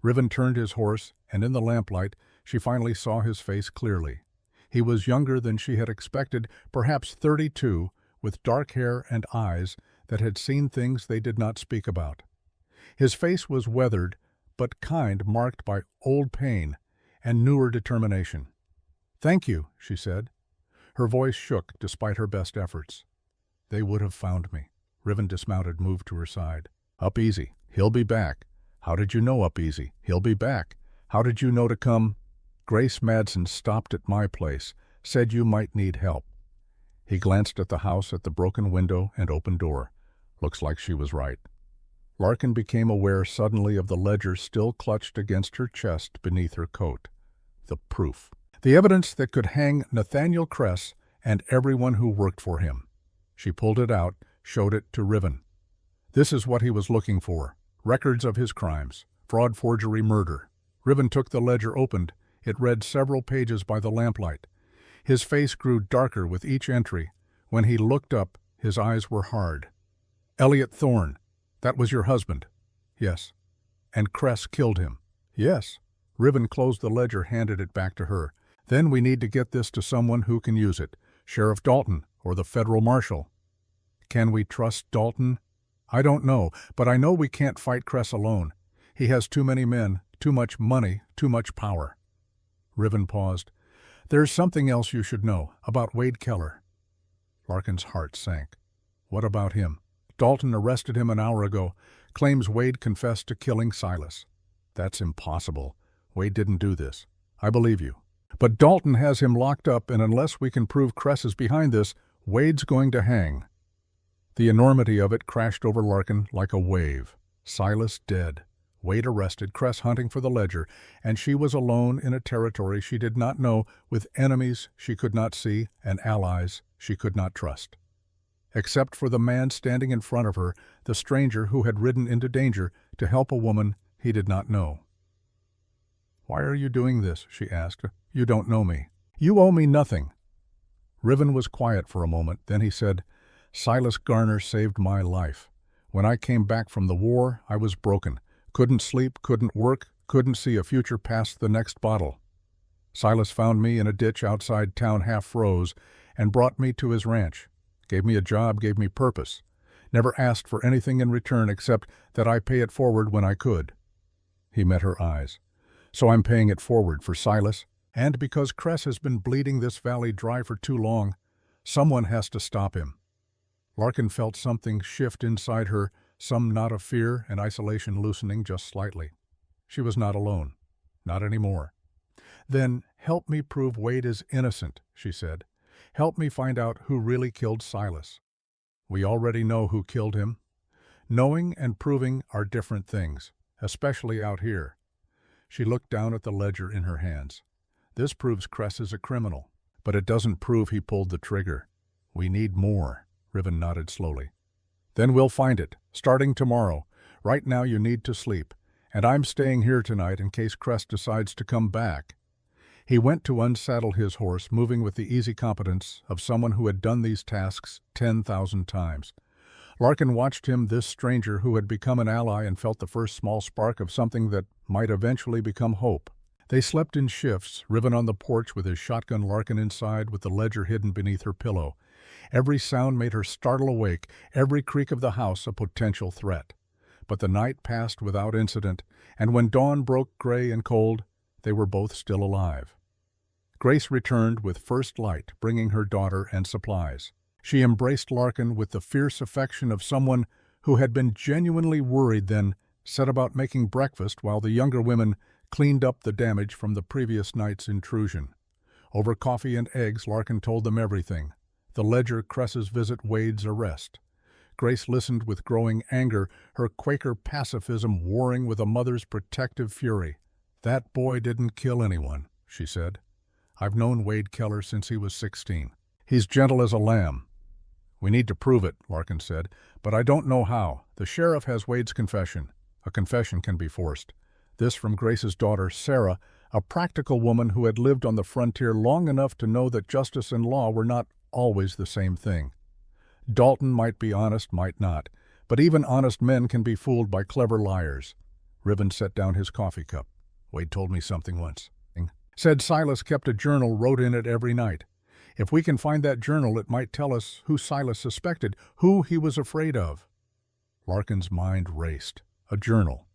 Riven turned his horse, and in the lamplight she finally saw his face clearly. He was younger than she had expected, perhaps 32, with dark hair and eyes that had seen things they did not speak about. His face was weathered, but kind, marked by old pain and newer determination. "Thank you," she said. Her voice shook despite her best efforts. "They would have found me." Riven dismounted, moved to her side. "Up easy. He'll be back." "How did you know up easy?" "He'll be back." "How did you know to come?" "Grace Madsen stopped at my place, said you might need help." He glanced at the house, at the broken window and open door. Looks like she was right. Larkin became aware suddenly of the ledger still clutched against her chest beneath her coat. The proof. The evidence that could hang Nathaniel Cress and everyone who worked for him. She pulled it out, showed it to Riven. This is what he was looking for. Records of his crimes. Fraud, forgery, murder. Riven took the ledger, opened. It read several pages by the lamplight. His face grew darker with each entry. When he looked up, his eyes were hard. "Elliot Thorne. That was your husband?" "Yes." "And Cress killed him?" "Yes." Riven closed the ledger, handed it back to her. "Then we need to get this to someone who can use it. Sheriff Dalton or the federal marshal." "Can we trust Dalton?" "I don't know, but I know we can't fight Cress alone. He has too many men, too much money, too much power." Riven paused. "There's something else you should know, about Wade Keller." Larkin's heart sank. "What about him?" "Dalton arrested him an hour ago. Claims Wade confessed to killing Silas." "That's impossible. Wade didn't do this." "I believe you. But Dalton has him locked up, and unless we can prove Cress is behind this, Wade's going to hang." The enormity of it crashed over Larkin like a wave. Silas dead. Wade arrested, Cress hunting for the ledger, and she was alone in a territory she did not know, with enemies she could not see and allies she could not trust. Except for the man standing in front of her, the stranger who had ridden into danger to help a woman he did not know. "Why are you doing this?" she asked. "You don't know me." "You owe me nothing." Riven was quiet for a moment. Then he said, Silas Garner saved my life. When I came back from the war, I was broken. Couldn't sleep, couldn't work, couldn't see a future past the next bottle. Silas found me in a ditch outside town, half froze, and brought me to his ranch. Gave me a job, gave me purpose. Never asked for anything in return except that I pay it forward when I could. He met her eyes. So I'm paying it forward for Silas, and because Cress has been bleeding this valley dry for too long, someone has to stop him. Larkin felt something shift inside her, some knot of fear and isolation loosening just slightly. She was not alone. Not anymore. Then help me prove Wade is innocent, she said. Help me find out who really killed Silas. We already know who killed him. Knowing and proving are different things, especially out here. She looked down at the ledger in her hands. This proves Cress is a criminal, but it doesn't prove he pulled the trigger. We need more. Riven nodded slowly. Then we'll find it, starting tomorrow. Right now you need to sleep, and I'm staying here tonight in case Cress decides to come back. He went to unsaddle his horse, moving with the easy competence of someone who had done these tasks 10,000 times. Larkin watched him, this stranger who had become an ally, and felt the first small spark of something that might eventually become hope. They slept in shifts, Riven on the porch with his shotgun, Larkin inside with the ledger hidden beneath her pillow. Every sound made her startle awake, every creak of the house a potential threat. But the night passed without incident, and when dawn broke gray and cold, they were both still alive. Grace returned with first light, bringing her daughter and supplies. She embraced Larkin with the fierce affection of someone who had been genuinely worried, then set about making breakfast while the younger women cleaned up the damage from the previous night's intrusion. Over coffee and eggs, Larkin told them everything. The ledger, Cress's visit, Wade's arrest. Grace listened with growing anger, her Quaker pacifism warring with a mother's protective fury. That boy didn't kill anyone, she said. I've known Wade Keller since he was 16. He's gentle as a lamb. We need to prove it, Larkin said, but I don't know how. The sheriff has Wade's confession. A confession can be forced. This from Grace's daughter, Sarah, a practical woman who had lived on the frontier long enough to know that justice and law were not always the same thing. Dalton might be honest, might not, but even honest men can be fooled by clever liars. Riven set down his coffee cup. Wade told me something once. Said Silas kept a journal, wrote in it every night. If we can find that journal, it might tell us who Silas suspected, who he was afraid of. Larkin's mind raced. A journal.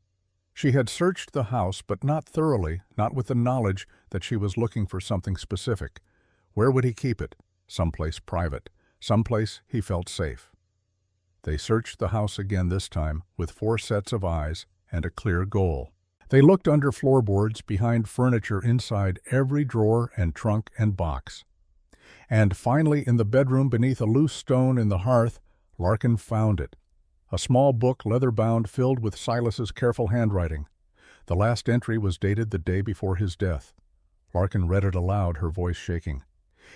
She had searched the house, but not thoroughly, not with the knowledge that she was looking for something specific. Where would he keep it? Someplace private. Someplace he felt safe. They searched the house again, this time with 4 sets of eyes and a clear goal. They looked under floorboards, behind furniture, inside every drawer and trunk and box. And finally, in the bedroom, beneath a loose stone in the hearth, Larkin found it. A small book, leather-bound, filled with Silas's careful handwriting. The last entry was dated the day before his death. Larkin read it aloud, her voice shaking.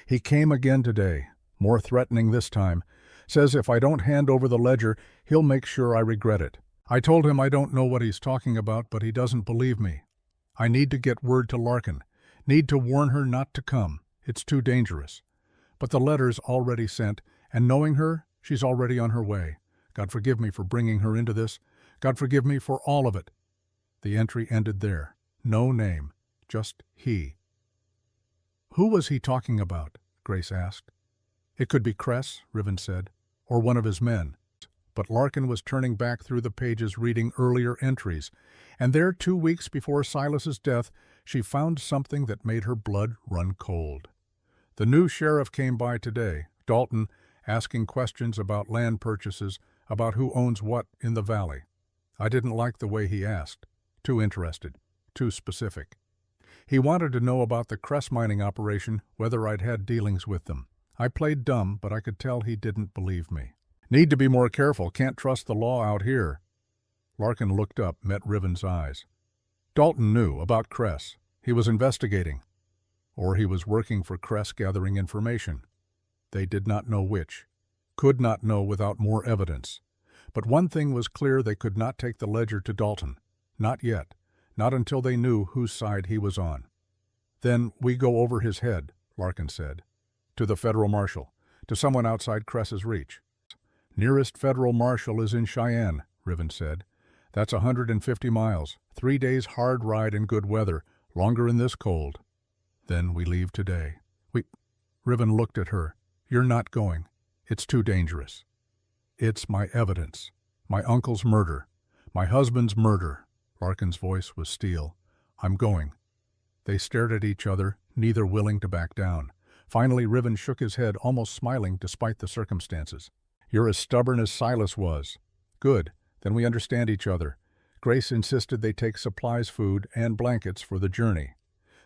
He came again today, more threatening this time. Says if I don't hand over the ledger, he'll make sure I regret it. I told him I don't know what he's talking about, but he doesn't believe me. I need to get word to Larkin. Need to warn her not to come. It's too dangerous. But the letter's already sent, and knowing her, she's already on her way. God forgive me for bringing her into this. God forgive me for all of it. The entry ended there. No name. Just he. Who was he talking about? Grace asked. It could be Cress, Riven said, or one of his men. But Larkin was turning back through the pages, reading earlier entries, and there, 2 weeks before Silas's death, she found something that made her blood run cold. The new sheriff came by today, Dalton, asking questions about land purchases, about who owns what in the valley. I didn't like the way he asked. Too interested. Too specific. He wanted to know about the Cress mining operation, whether I'd had dealings with them. I played dumb, but I could tell he didn't believe me. Need to be more careful. Can't trust the law out here. Larkin looked up, met Riven's eyes. Dalton knew about Cress. He was investigating. Or he was working for Cress, gathering information. They did not know which. Could not know without more evidence. But one thing was clear: they could not take the ledger to Dalton. Not yet. Not until they knew whose side he was on. Then we go over his head, Larkin said. To the federal marshal. To someone outside Cress's reach. Nearest federal marshal is in Cheyenne, Riven said. That's 150 miles, 3 days hard ride in good weather, longer in this cold. Then we leave today. Riven looked at her. You're not going. It's too dangerous. It's my evidence. My uncle's murder. My husband's murder. Larkin's voice was steel. I'm going. They stared at each other, neither willing to back down. Finally, Riven shook his head, almost smiling despite the circumstances. You're as stubborn as Silas was. Good. Then we understand each other. Grace insisted they take supplies, food, and blankets for the journey.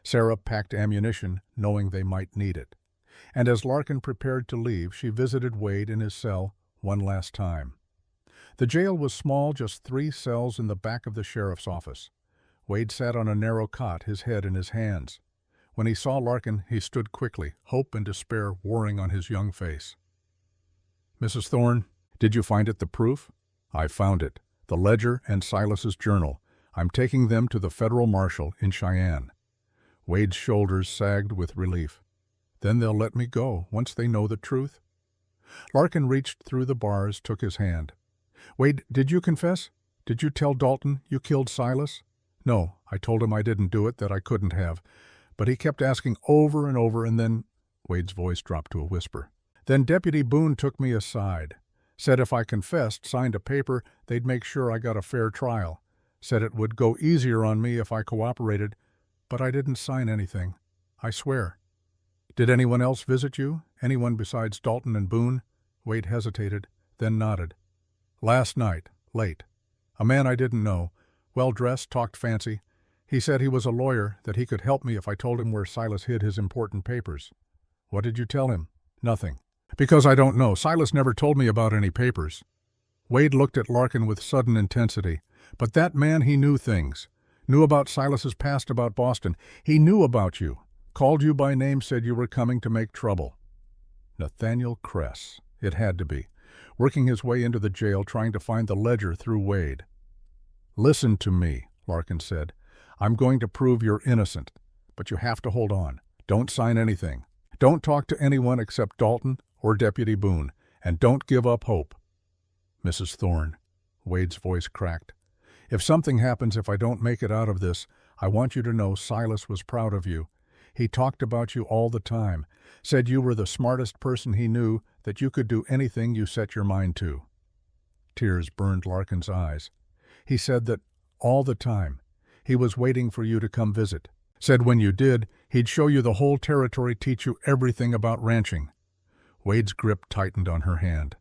Sarah packed ammunition, knowing they might need it. And as Larkin prepared to leave, she visited Wade in his cell one last time. The jail was small, just 3 cells in the back of the sheriff's office. Wade sat on a narrow cot, his head in his hands. When he saw Larkin, he stood quickly, hope and despair warring on his young face. Mrs. Thorne, did you find it, the proof? I found it. The ledger and Silas's journal. I'm taking them to the federal marshal in Cheyenne. Wade's shoulders sagged with relief. Then they'll let me go once they know the truth? Larkin reached through the bars, took his hand. Wade, did you confess? Did you tell Dalton you killed Silas? No, I told him I didn't do it, that I couldn't have. But he kept asking over and over, and then... Wade's voice dropped to a whisper. Then Deputy Boone took me aside. Said if I confessed, signed a paper, they'd make sure I got a fair trial. Said it would go easier on me if I cooperated, but I didn't sign anything. I swear. Did anyone else visit you? Anyone besides Dalton and Boone? Wade hesitated, then nodded. Last night, late. A man I didn't know, well-dressed, talked fancy. He said he was a lawyer, that he could help me if I told him where Silas hid his important papers. What did you tell him? Nothing. Because I don't know. Silas never told me about any papers. Wade looked at Larkin with sudden intensity. But that man, he knew things. Knew about Silas's past, about Boston. He knew about you. Called you by name, said you were coming to make trouble. Nathaniel Kress. It had to be. Working his way into the jail, trying to find the ledger through Wade. Listen to me, Larkin said. I'm going to prove you're innocent. But you have to hold on. Don't sign anything. Don't talk to anyone except Dalton or Deputy Boone. And don't give up hope. Mrs. Thorne. Wade's voice cracked. If something happens, if I don't make it out of this, I want you to know Silas was proud of you. He talked about you all the time, said you were the smartest person he knew, that you could do anything you set your mind to. Tears burned Larkin's eyes. He said that all the time he was waiting for you to come visit. Said when you did, he'd show you the whole territory, teach you everything about ranching. Wade's grip tightened on her hand.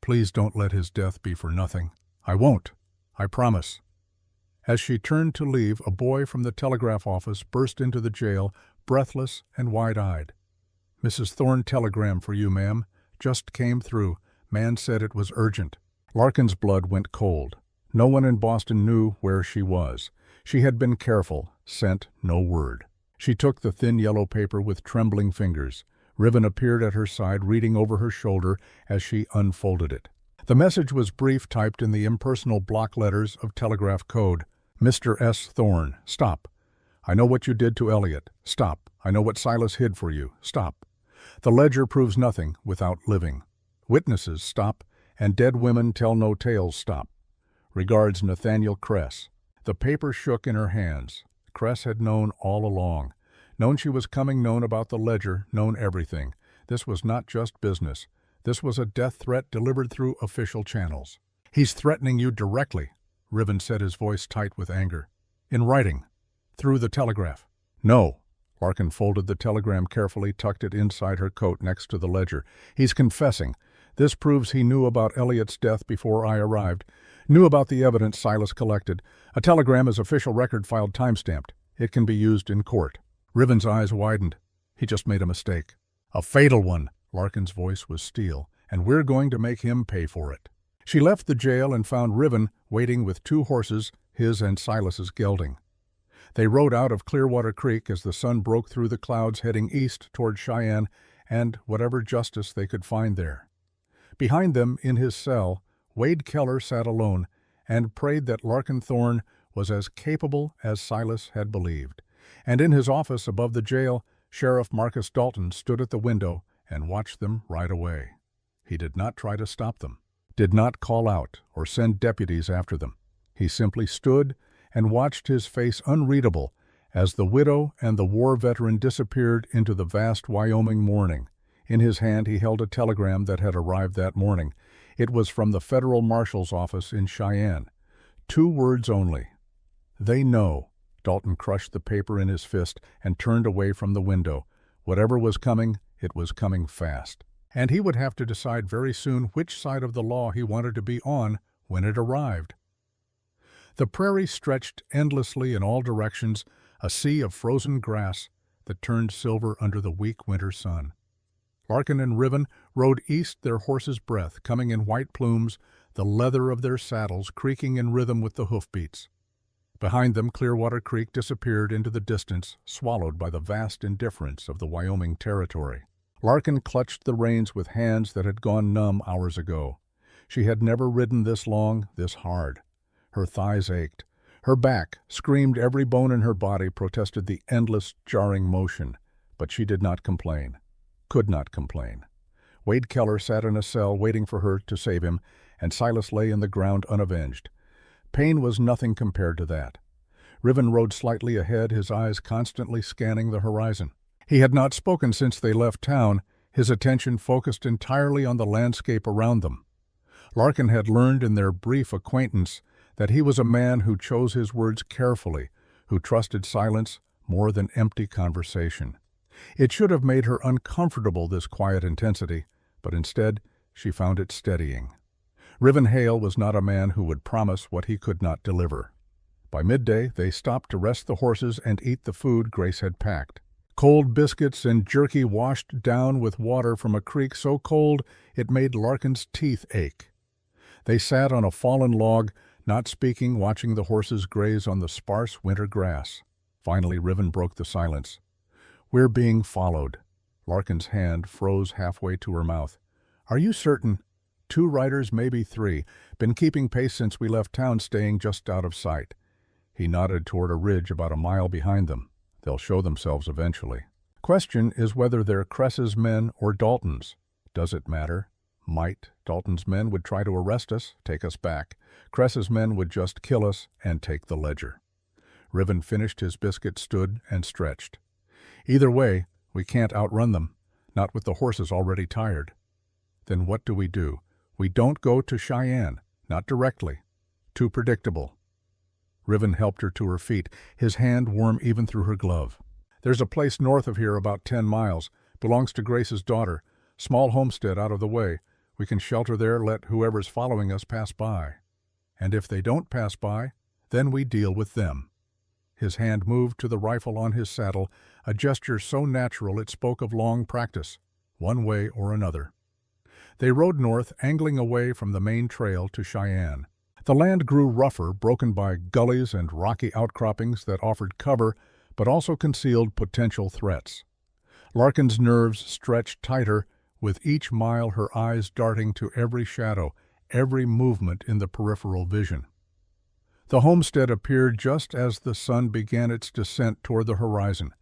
Please don't let his death be for nothing. I won't. I promise. As she turned to leave, a boy from the telegraph office burst into the jail, breathless and wide-eyed. Mrs. Thorne telegram for you, ma'am. Just came through. Man said it was urgent. Larkin's blood went cold. No one in Boston knew where she was. She had been careful, sent no word. She took the thin yellow paper with trembling fingers. Riven appeared at her side, reading over her shoulder as she unfolded it. The message was brief, typed in the impersonal block letters of telegraph code. Mr. S. Thorne, stop. I know what you did to Elliot. Stop. I know what Silas hid for you. Stop. The ledger proves nothing without living. Witnesses, stop. And dead women tell no tales, stop. Regards, Nathaniel Kress. The paper shook in her hands. Kress had known all along. Known she was coming, known about the ledger, known everything. This was not just business. This was a death threat delivered through official channels. He's threatening you directly, Riven said, his voice tight with anger. In writing. Through the telegraph. No. Larkin folded the telegram carefully, tucked it inside her coat next to the ledger. He's confessing. This proves he knew about Elliot's death before I arrived. Knew about the evidence Silas collected. A telegram is official record, filed, time-stamped. It can be used in court. Riven's eyes widened. He just made a mistake. A fatal one. Larkin's voice was steel. And we're going to make him pay for it. She left the jail and found Riven waiting with 2 horses, his and Silas's gelding. They rode out of Clearwater Creek as the sun broke through the clouds, heading east toward Cheyenne and whatever justice they could find there. Behind them, in his cell, Wade Keller sat alone and prayed that Larkin Thorne was as capable as Silas had believed. And in his office above the jail, Sheriff Marcus Dalton stood at the window and watched them ride away. He did not try to stop them. did not call out or send deputies after them. He simply stood and watched, his face unreadable, as the widow and the war veteran disappeared into the vast Wyoming morning. In his hand he held a telegram that had arrived that morning. It was from the federal marshal's office in Cheyenne. 2 words only. "They know." Dalton crushed the paper in his fist and turned away from the window. Whatever was coming, it was coming fast. And he would have to decide very soon which side of the law he wanted to be on when it arrived. The prairie stretched endlessly in all directions, a sea of frozen grass that turned silver under the weak winter sun. Larkin and Riven rode east, their horses' breath coming in white plumes, the leather of their saddles creaking in rhythm with the hoofbeats. Behind them, Clearwater Creek disappeared into the distance, swallowed by the vast indifference of the Wyoming Territory. Larkin clutched the reins with hands that had gone numb hours ago. She had never ridden this long, this hard. Her thighs ached. Her back, screamed, every bone in her body protested the endless, jarring motion. But she did not complain. Could not complain. Wade Keller sat in a cell waiting for her to save him, and Silas lay in the ground unavenged. Pain was nothing compared to that. Riven rode slightly ahead, his eyes constantly scanning the horizon. He had not spoken since they left town, his attention focused entirely on the landscape around them. Larkin had learned in their brief acquaintance that he was a man who chose his words carefully, who trusted silence more than empty conversation. It should have made her uncomfortable, this quiet intensity, but instead she found it steadying. Riven Hale was not a man who would promise what he could not deliver. By midday they stopped to rest the horses and eat the food Grace had packed. Cold biscuits and jerky washed down with water from a creek so cold it made Larkin's teeth ache. They sat on a fallen log, not speaking, watching the horses graze on the sparse winter grass. Finally Riven broke the silence. "We're being followed." Larkin's hand froze halfway to her mouth. "Are you certain?" "2 riders, maybe 3. Been keeping pace since we left town, staying just out of sight." He nodded toward a ridge about a mile behind them. "They'll show themselves eventually. Question is whether they're Cress's men or Dalton's. Does it matter? Might. Dalton's men would try to arrest us, take us back. Cress's men would just kill us and take the ledger." Riven finished his biscuit, stood, and stretched. "Either way, we can't outrun them, not with the horses already tired." "Then what do? We don't go to Cheyenne, not directly. Too predictable." Riven helped her to her feet, his hand warm even through her glove. "There's a place north of here about 10 miles. Belongs to Grace's daughter. Small homestead out of the way. We can shelter there, let whoever's following us pass by. And if they don't pass by, then we deal with them." His hand moved to the rifle on his saddle, a gesture so natural it spoke of long practice, one way or another. They rode north, angling away from the main trail to Cheyenne. The land grew rougher, broken by gullies and rocky outcroppings that offered cover but also concealed potential threats. Larkin's nerves stretched tighter, with each mile her eyes darting to every shadow, every movement in the peripheral vision. The homestead appeared just as the sun began its descent toward the horizon,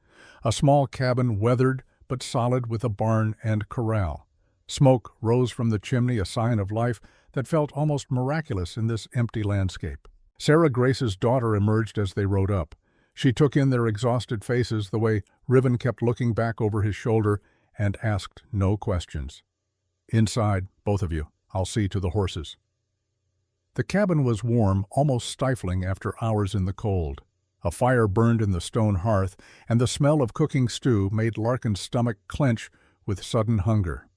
a small cabin weathered but solid with a barn and corral. Smoke rose from the chimney, a sign of life that felt almost miraculous in this empty landscape. Sarah, Grace's daughter, emerged as they rode up. She took in their exhausted faces the way Riven kept looking back over his shoulder and asked no questions. "Inside, both of you. I'll see to the horses." The cabin was warm, almost stifling after hours in the cold. A fire burned in the stone hearth, and the smell of cooking stew made Larkin's stomach clench with sudden hunger.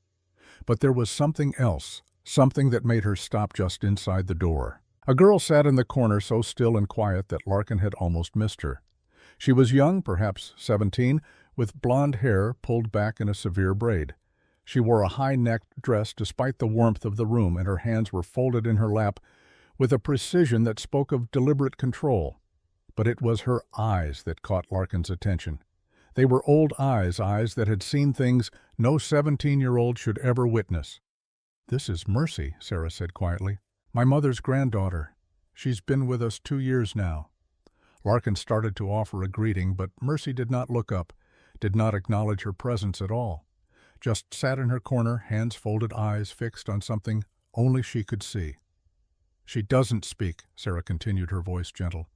But there was something else, something that made her stop just inside the door. A girl sat in the corner, so still and quiet that Larkin had almost missed her. She was young, perhaps 17, with blonde hair pulled back in a severe braid. She wore a high-necked dress despite the warmth of the room, and her hands were folded in her lap with a precision that spoke of deliberate control. But it was her eyes that caught Larkin's attention. They were old eyes that had seen things no 17-year-old should ever witness. "This is Mercy," Sarah said quietly. "My mother's granddaughter. She's been with us 2 years now." Larkin started to offer a greeting, but Mercy did not look up, did not acknowledge her presence at all. Just sat in her corner, hands folded, eyes fixed on something only she could see. "She doesn't speak," Sarah continued, her voice gentle.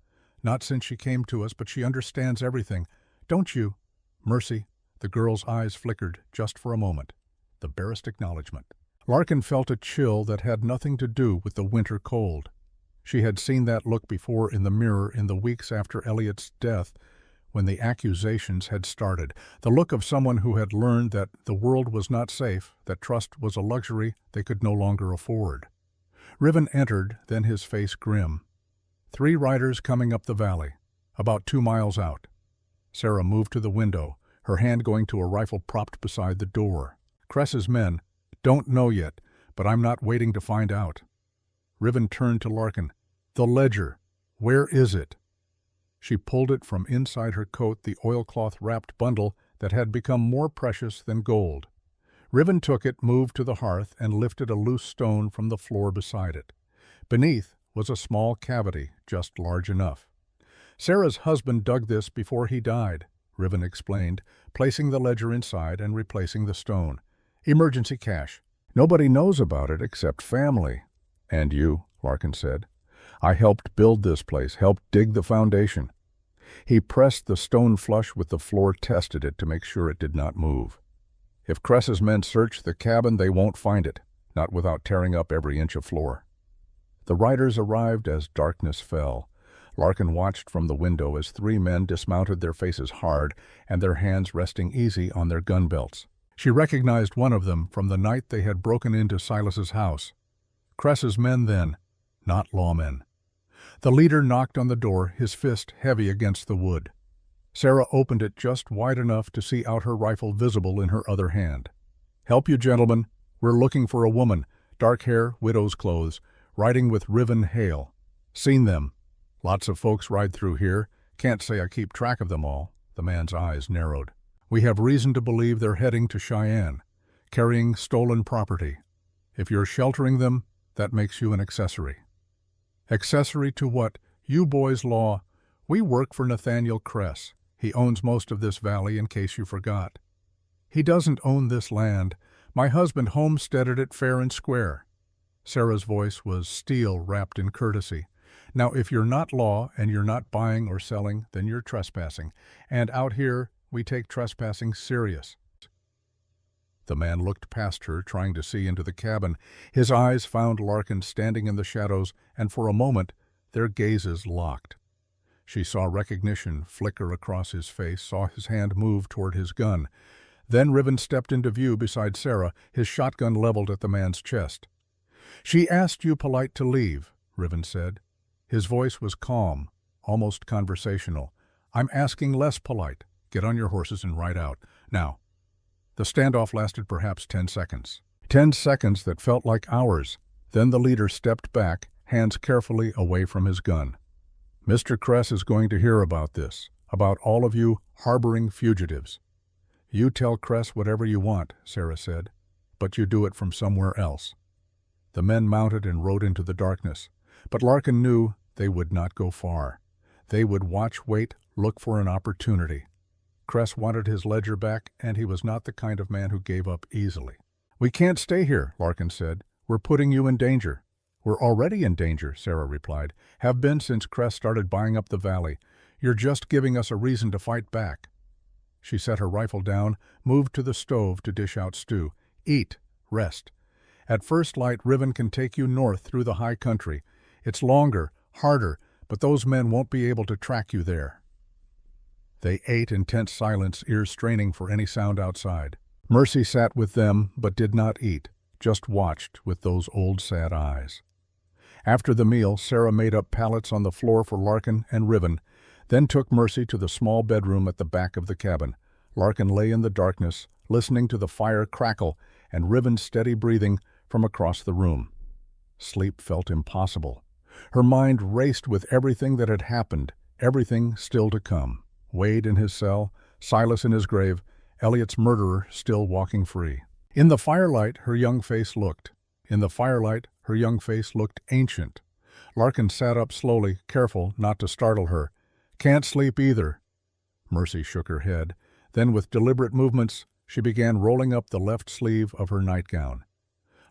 "Not since she came to us, but she understands everything. Don't you?" "Mercy." The girl's eyes flickered just for a moment. The barest acknowledgement. Larkin felt a chill that had nothing to do with the winter cold. She had seen that look before in the mirror in the weeks after Elliot's death, when the accusations had started. The look of someone who had learned that the world was not safe, that trust was a luxury they could no longer afford. Riven entered, then his face grim. 3 riders coming up the valley, about 2 miles out. Sarah moved to the window, her hand going to a rifle propped beside the door. "Cress's men. Don't know yet, but I'm not waiting to find out." Riven turned to Larkin. "The ledger. Where is it?" She pulled it from inside her coat, the oilcloth-wrapped bundle that had become more precious than gold. Riven took it, moved to the hearth, and lifted a loose stone from the floor beside it. Beneath was a small cavity, just large enough. "Sarah's husband dug this before he died," Riven explained, placing the ledger inside and replacing the stone. "Emergency cash. Nobody knows about it except family." "And you," Larkin said. "I helped build this place, helped dig the foundation." He pressed the stone flush with the floor, tested it to make sure it did not move. "If Cress's men search the cabin, they won't find it, not without tearing up every inch of floor." The riders arrived as darkness fell. Larkin watched from the window as 3 men dismounted, their faces hard and their hands resting easy on their gun belts. She recognized one of them from the night they had broken into Silas's house. Cress's men then, not lawmen. The leader knocked on the door, his fist heavy against the wood. Sarah opened it just wide enough to see out her rifle visible in her other hand. "Help you, gentlemen. We're looking for a woman, dark hair, widow's clothes, riding with Riven Hale. Seen them. Lots of folks ride through here. Can't say I keep track of them all." The man's eyes narrowed. "We have reason to believe they're heading to Cheyenne, carrying stolen property. If you're sheltering them, that makes you an accessory." "Accessory to what? You boys' law. We work for Nathaniel Cress. He owns most of this valley, in case you forgot." "He doesn't own this land. My husband homesteaded it fair and square." Sarah's voice was steel wrapped in courtesy. "Now, if you're not law and you're not buying or selling, then you're trespassing. And out here, we take trespassing serious." The man looked past her, trying to see into the cabin. His eyes found Larkin standing in the shadows, and for a moment their gazes locked. She saw recognition flicker across his face, saw his hand move toward his gun. Then Riven stepped into view beside Sarah, his shotgun leveled at the man's chest. "She asked you polite to leave," Riven said. His voice was calm, almost conversational. "I'm asking less polite. Get on your horses and ride out. Now." The standoff lasted perhaps 10 seconds. 10 seconds that felt like hours. Then the leader stepped back, hands carefully away from his gun. "Mr. Cress is going to hear about this, about all of you harboring fugitives." "You tell Cress whatever you want," Sarah said, "but you do it from somewhere else." The men mounted and rode into the darkness, but Larkin knew they would not go far. They would watch, wait, look for an opportunity. Cress wanted his ledger back, and he was not the kind of man who gave up easily. "We can't stay here," Larkin said. "We're putting you in danger." "We're already in danger," Sarah replied. "Have been since Cress started buying up the valley. You're just giving us a reason to fight back." She set her rifle down, moved to the stove to dish out stew. "Eat. Rest. At first light, Riven can take you north through the high country. It's longer, harder, but those men won't be able to track you there." They ate in tense silence, ears straining for any sound outside. Mercy sat with them, but did not eat, just watched with those old sad eyes. After the meal, Sarah made up pallets on the floor for Larkin and Riven, then took Mercy to the small bedroom at the back of the cabin. Larkin lay in the darkness, listening to the fire crackle and Riven's steady breathing from across the room. Sleep felt impossible. Her mind raced with everything that had happened, everything still to come. Wade in his cell, Silas in his grave, Elliot's murderer still walking free. In the firelight, her young face looked. In the firelight, her young face looked ancient. Larkin sat up slowly, careful not to startle her. "Can't sleep either." Mercy shook her head. Then with deliberate movements, she began rolling up the left sleeve of her nightgown.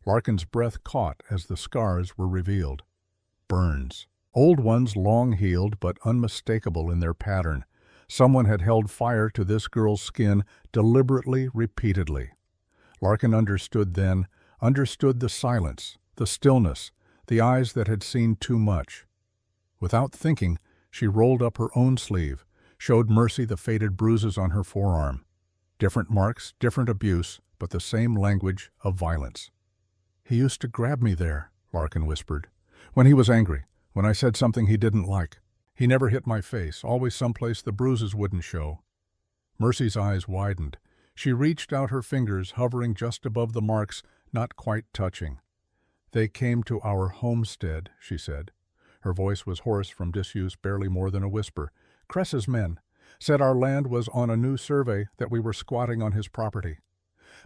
Larkin's breath caught as the scars were revealed. Burns. Old ones, long healed but unmistakable in their pattern. Someone had held fire to this girl's skin deliberately, repeatedly. Larkin understood then, understood the silence, the stillness, the eyes that had seen too much. Without thinking, she rolled up her own sleeve, showed Mercy the faded bruises on her forearm. Different marks, different abuse, but the same language of violence. "He used to grab me there," Larkin whispered. "When he was angry, when I said something he didn't like. He never hit my face, always someplace the bruises wouldn't show." Mercy's eyes widened. She reached out her fingers, hovering just above the marks, not quite touching. "They came to our homestead," she said. Her voice was hoarse from disuse, barely more than a whisper. "Cress's men said our land was on a new survey, that we were squatting on his property.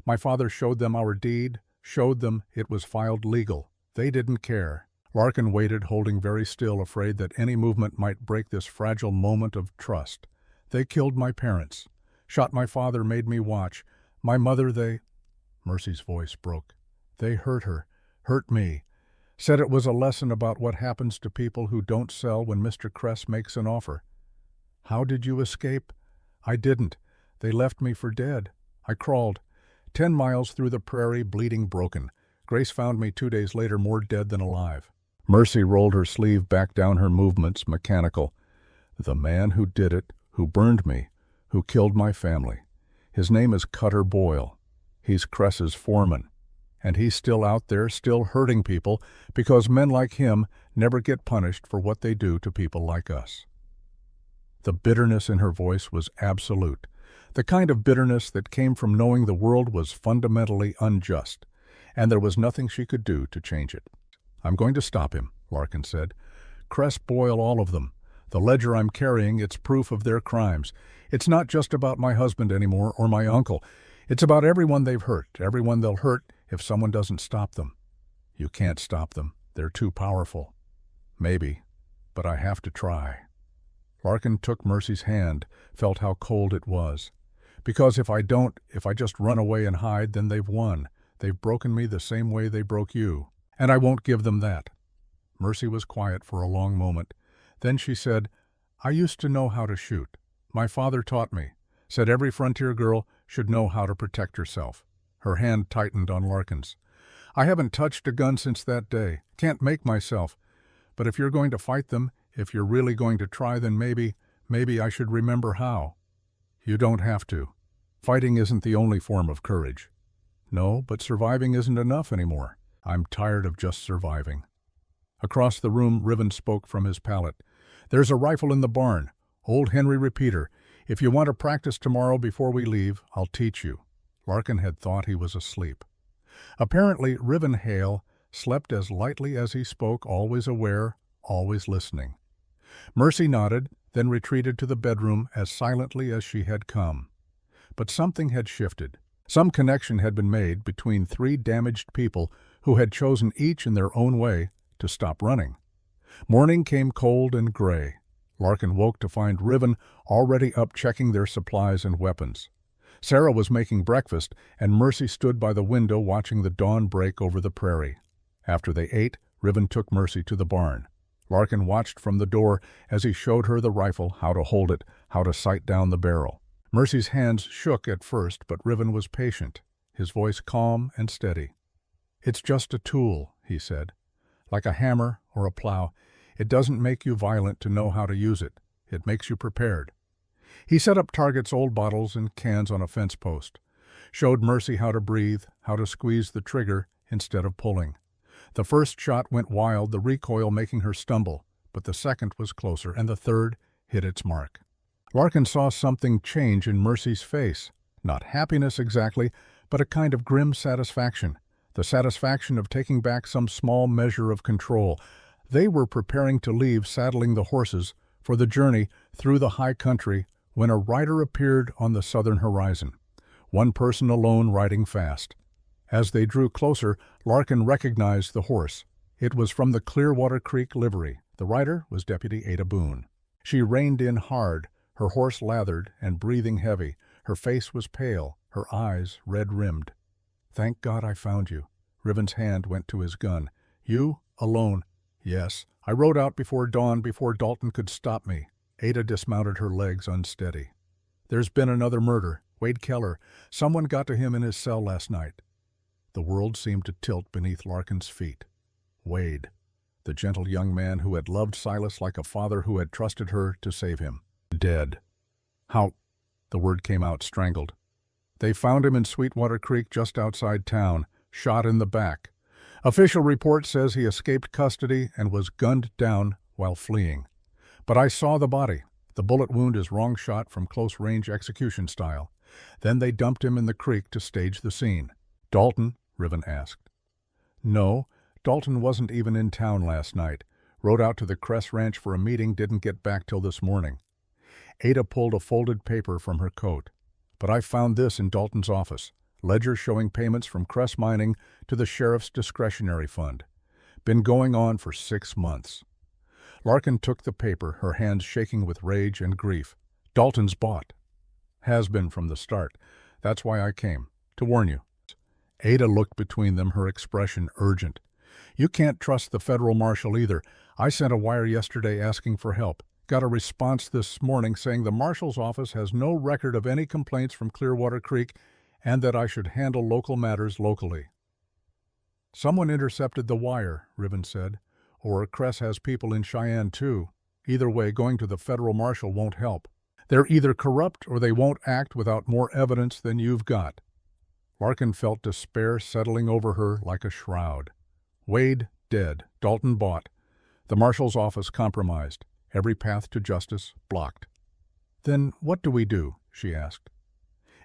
My father showed them our deed, showed them it was filed legal. They didn't care." Larkin waited, holding very still, afraid that any movement might break this fragile moment of trust. "They killed my parents, shot my father, made me watch. My mother, they—" Mercy's voice broke. "They hurt her, hurt me. Said it was a lesson about what happens to people who don't sell when Mr. Cress makes an offer. How did you escape? I didn't. They left me for dead. I crawled 10 miles through the prairie, bleeding broken. Grace found me 2 days later, more dead than alive." Mercy rolled her sleeve back down, her movements mechanical. "The man who did it, who burned me, who killed my family. His name is Cutter Boyle. He's Cress's foreman. And he's still out there, still hurting people, because men like him never get punished for what they do to people like us." The bitterness in her voice was absolute, the kind of bitterness that came from knowing the world was fundamentally unjust, and there was nothing she could do to change it. "I'm going to stop him," Larkin said. "Cress, Boyle, all of them. The ledger I'm carrying, it's proof of their crimes. It's not just about my husband anymore, or my uncle. It's about everyone they've hurt, everyone they'll hurt if someone doesn't stop them. You can't stop them. They're too powerful." "Maybe, but I have to try." Larkin took Mercy's hand, felt how cold it was. "Because if I don't, if I just run away and hide, then they've won. They've broken me the same way they broke you. And I won't give them that." Mercy was quiet for a long moment. Then she said, "I used to know how to shoot. My father taught me. Said every frontier girl should know how to protect herself." Her hand tightened on Larkin's. "I haven't touched a gun since that day. Can't make myself. But if you're going to fight them, if you're really going to try, then maybe I should remember how." "You don't have to. Fighting isn't the only form of courage." "No, but surviving isn't enough anymore. I'm tired of just surviving." Across the room, Riven spoke from his pallet. "There's a rifle in the barn. Old Henry repeater. If you want to practice tomorrow before we leave, I'll teach you." Larkin had thought he was asleep. Apparently, Riven Hale slept as lightly as he spoke, always aware, always listening. Mercy nodded, then retreated to the bedroom as silently as she had come. But something had shifted. Some connection had been made between 3 damaged people who had chosen each in their own way to stop running. Morning came cold and gray. Larkin woke to find Riven already up, checking their supplies and weapons. Sarah was making breakfast, and Mercy stood by the window watching the dawn break over the prairie. After they ate, Riven took Mercy to the barn. Larkin watched from the door as he showed her the rifle, how to hold it, how to sight down the barrel. Mercy's hands shook at first, but Riven was patient, his voice calm and steady. "It's just a tool," he said. "Like a hammer or a plow. It doesn't make you violent to know how to use it. It makes you prepared." He set up targets, old bottles and cans on a fence post. Showed Mercy how to breathe, how to squeeze the trigger instead of pulling. The first shot went wild, the recoil making her stumble, but the second was closer, and the third hit its mark. Larkin saw something change in Mercy's face. Not happiness exactly, but a kind of grim satisfaction. The satisfaction of taking back some small measure of control. They were preparing to leave, saddling the horses for the journey through the high country, when a rider appeared on the southern horizon. One person alone, riding fast. As they drew closer, Larkin recognized the horse. It was from the Clearwater Creek livery. The rider was Deputy Ada Boone. She reined in hard, her horse lathered and breathing heavy. Her face was pale, her eyes red-rimmed. "Thank God I found you. Riven's hand went to his gun. You? Alone? Yes. I rode out before dawn before Dalton could stop me. Ada dismounted, her legs unsteady. There's been another murder. Wade Keller. Someone got to him in his cell last night. The world seemed to tilt beneath Larkin's feet. Wade. The gentle young man who had loved Silas like a father who had trusted her to save him. Dead. How? The word came out strangled. They found him in Sweetwater Creek just outside town, shot in the back. Official report says he escaped custody and was gunned down while fleeing. But I saw the body. The bullet wound is wrong shot from close-range execution style. Then they dumped him in the creek to stage the scene. Dalton? Riven asked. No, Dalton wasn't even in town last night. Rode out to the Cress Ranch for a meeting, didn't get back till this morning. Ada pulled a folded paper from her coat. But I found this in Dalton's office. Ledger showing payments from Cress Mining to the sheriff's discretionary fund. Been going on for 6 months. Larkin took the paper, her hands shaking with rage and grief. Dalton's bought. Has been from the start. That's why I came. To warn you. Ada looked between them, her expression urgent. You can't trust the federal marshal either. I sent a wire yesterday asking for help. Got a response this morning saying the marshal's office has no record of any complaints from Clearwater Creek and that I should handle local matters locally. Someone intercepted the wire, Riven said. Or Cress has people in Cheyenne too. Either way, going to the federal marshal won't help. They're either corrupt or they won't act without more evidence than you've got. Larkin felt despair settling over her like a shroud. Wade dead, Dalton bought. The marshal's office compromised. Every path to justice blocked. Then what do we do? She asked.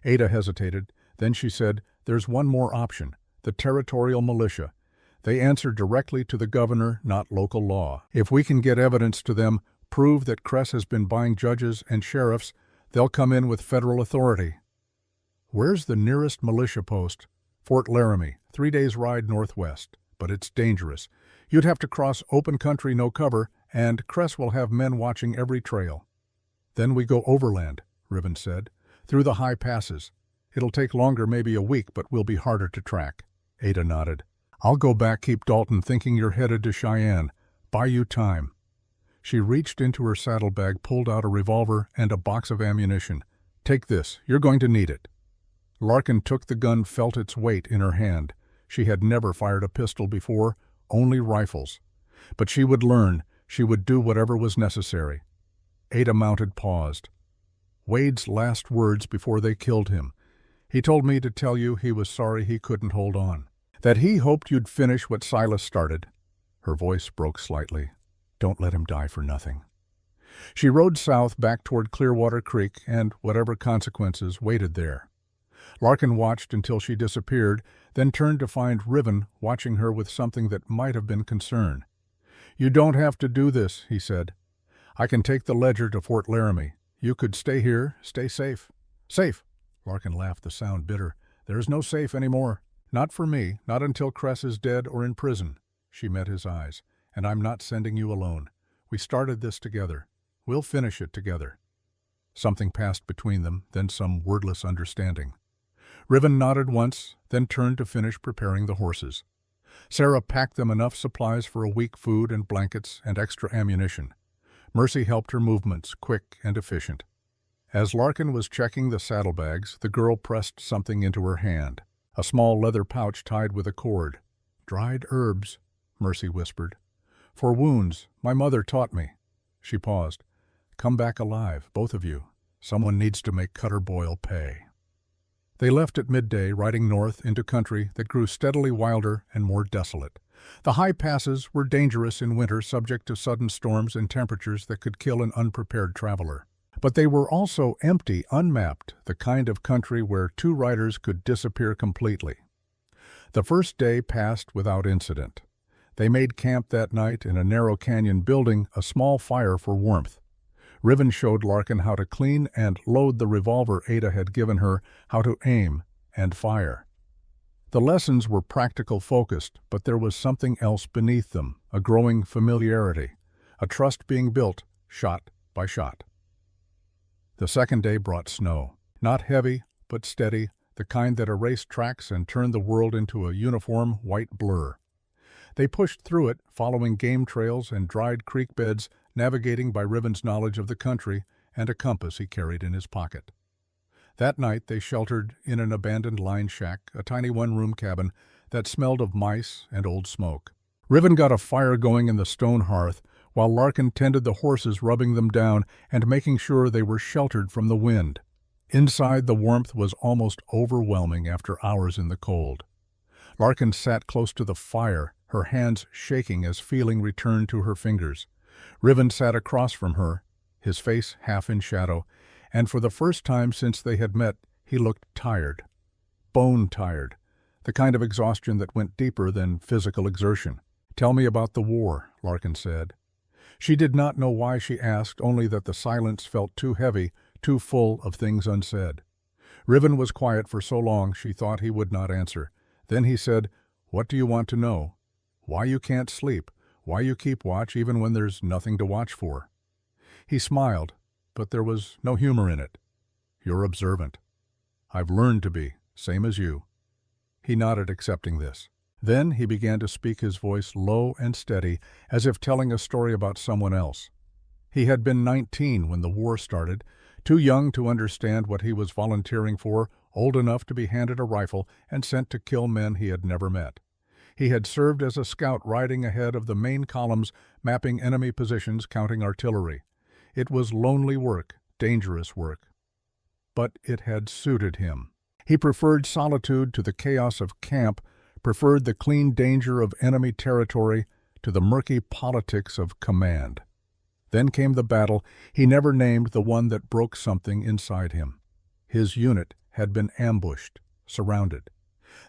Ada hesitated. Then she said, there's one more option. The territorial militia. They answer directly to the governor, not local law. If we can get evidence to them, prove that Cress has been buying judges and sheriffs, they'll come in with federal authority. Where's the nearest militia post? Fort Laramie, 3 days' ride northwest. But it's dangerous. You'd have to cross open country, no cover, and Cress will have men watching every trail. Then we go overland, Riven said, through the high passes. It'll take longer, maybe a week, but we'll be harder to track. Ada nodded. I'll go back, keep Dalton thinking you're headed to Cheyenne. Buy you time. She reached into her saddlebag, pulled out a revolver and a box of ammunition. Take this. You're going to need it. Larkin took the gun, felt its weight in her hand. She had never fired a pistol before, only rifles. But she would learn. She would do whatever was necessary. Ada mounted, paused. Wade's last words before they killed him. He told me to tell you he was sorry he couldn't hold on. That he hoped you'd finish what Silas started. Her voice broke slightly. Don't let him die for nothing. She rode south back toward Clearwater Creek and, whatever consequences, waited there. Larkin watched until she disappeared, then turned to find Riven watching her with something that might have been concern. You don't have to do this, he said. I can take the ledger to Fort Laramie. You could stay here, stay safe. Safe? Larkin laughed, the sound bitter. There's no safe anymore. Not for me, not until Cress is dead or in prison. She met his eyes. And I'm not sending you alone. We started this together. We'll finish it together. Something passed between them, then some wordless understanding. Riven nodded once, then turned to finish preparing the horses. Sarah packed them enough supplies for a week, food and blankets and extra ammunition. Mercy helped her movements, quick and efficient. As Larkin was checking the saddlebags, the girl pressed something into her hand, a small leather pouch tied with a cord. Dried herbs, Mercy whispered. For wounds, my mother taught me. She paused. Come back alive, both of you. Someone needs to make Cutter Boyle pay. They left at midday, riding north into country that grew steadily wilder and more desolate. The high passes were dangerous in winter, subject to sudden storms and temperatures that could kill an unprepared traveler. But they were also empty, unmapped, the kind of country where two riders could disappear completely. The first day passed without incident. They made camp that night in a narrow canyon, building a small fire for warmth. Riven showed Larkin how to clean and load the revolver Ada had given her, how to aim and fire. The lessons were practical focused, but there was something else beneath them, a growing familiarity, a trust being built, shot by shot. The second day brought snow, not heavy, but steady, the kind that erased tracks and turned the world into a uniform white blur. They pushed through it, following game trails and dried creek beds, navigating by Riven's knowledge of the country and a compass he carried in his pocket. That night they sheltered in an abandoned line shack, a tiny one-room cabin that smelled of mice and old smoke. Riven got a fire going in the stone hearth, while Larkin tended the horses, rubbing them down and making sure they were sheltered from the wind. Inside, the warmth was almost overwhelming after hours in the cold. Larkin sat close to the fire, her hands shaking as feeling returned to her fingers. Riven sat across from her, his face half in shadow, and for the first time since they had met, he looked tired. Bone-tired, the kind of exhaustion that went deeper than physical exertion. "Tell me about the war," Larkin said. She did not know why she asked, only that the silence felt too heavy, too full of things unsaid. Riven was quiet for so long she thought he would not answer. Then he said, "What do you want to know? Why you can't sleep? Why you keep watch even when there's nothing to watch for?" He smiled, but there was no humor in it. "You're observant." "I've learned to be, same as you." He nodded, accepting this. Then he began to speak, his voice low and steady, as if telling a story about someone else. He had been 19 when the war started, too young to understand what he was volunteering for, old enough to be handed a rifle and sent to kill men he had never met. He had served as a scout riding ahead of the main columns, mapping enemy positions, counting artillery. It was lonely work, dangerous work. But it had suited him. He preferred solitude to the chaos of camp, preferred the clean danger of enemy territory to the murky politics of command. Then came the battle he never named, the one that broke something inside him. His unit had been ambushed, surrounded.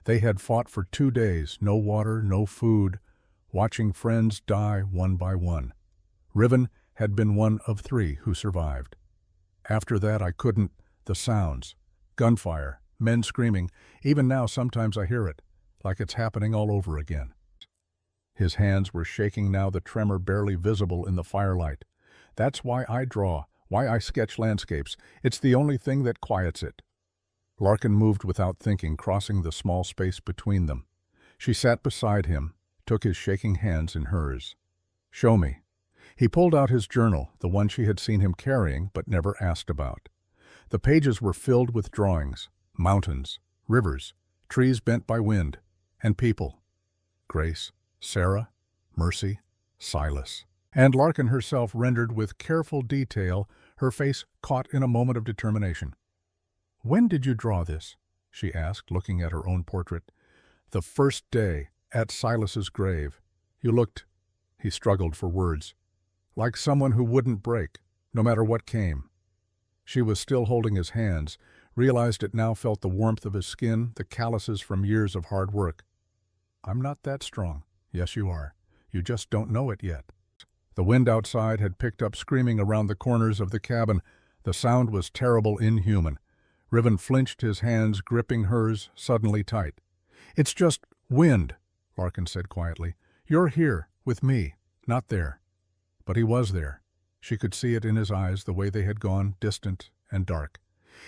They had fought for 2 days, no water, no food, watching friends die one by one. Riven had been one of 3 who survived. "After that I couldn't, the sounds, gunfire, men screaming, even now sometimes I hear it, like it's happening all over again." His hands were shaking now, the tremor barely visible in the firelight. "That's why I draw, why I sketch landscapes. It's the only thing that quiets it." Larkin moved without thinking, crossing the small space between them. She sat beside him, took his shaking hands in hers. "Show me." He pulled out his journal, the one she had seen him carrying but never asked about. The pages were filled with drawings, mountains, rivers, trees bent by wind, and people. Grace, Sarah, Mercy, Silas. And Larkin herself rendered with careful detail, her face caught in a moment of determination. "When did you draw this?" she asked, looking at her own portrait. "The first day, at Silas's grave. You looked," he struggled for words, "like someone who wouldn't break, no matter what came." She was still holding his hands, realized it now, felt the warmth of his skin, the calluses from years of hard work. "I'm not that strong." "Yes, you are. You just don't know it yet." The wind outside had picked up, screaming around the corners of the cabin. The sound was terrible, inhuman. Riven flinched, his hands gripping hers suddenly tight. "It's just wind," Larkin said quietly. "You're here, with me, not there." But he was there. She could see it in his eyes, the way they had gone, distant and dark.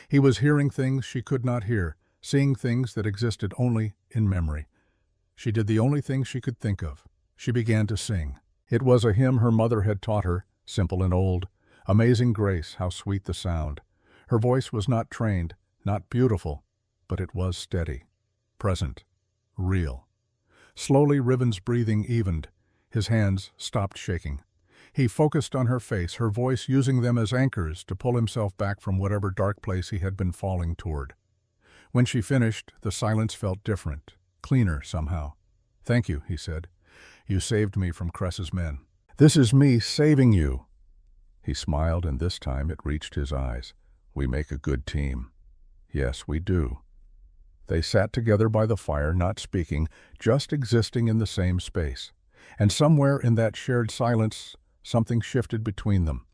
He was hearing things she could not hear, seeing things that existed only in memory. She did the only thing she could think of. She began to sing. It was a hymn her mother had taught her, simple and old. Amazing grace, how sweet the sound. Her voice was not trained, not beautiful, but it was steady, present, real. Slowly Riven's breathing evened. His hands stopped shaking. He focused on her face, her voice, using them as anchors to pull himself back from whatever dark place he had been falling toward. When she finished, the silence felt different, cleaner somehow. "Thank you," he said. "You saved me from Cress's men. This is me saving you." He smiled, and this time it reached his eyes. "We make a good team." "Yes, we do." They sat together by the fire, not speaking, just existing in the same space. And somewhere in that shared silence, something shifted between them.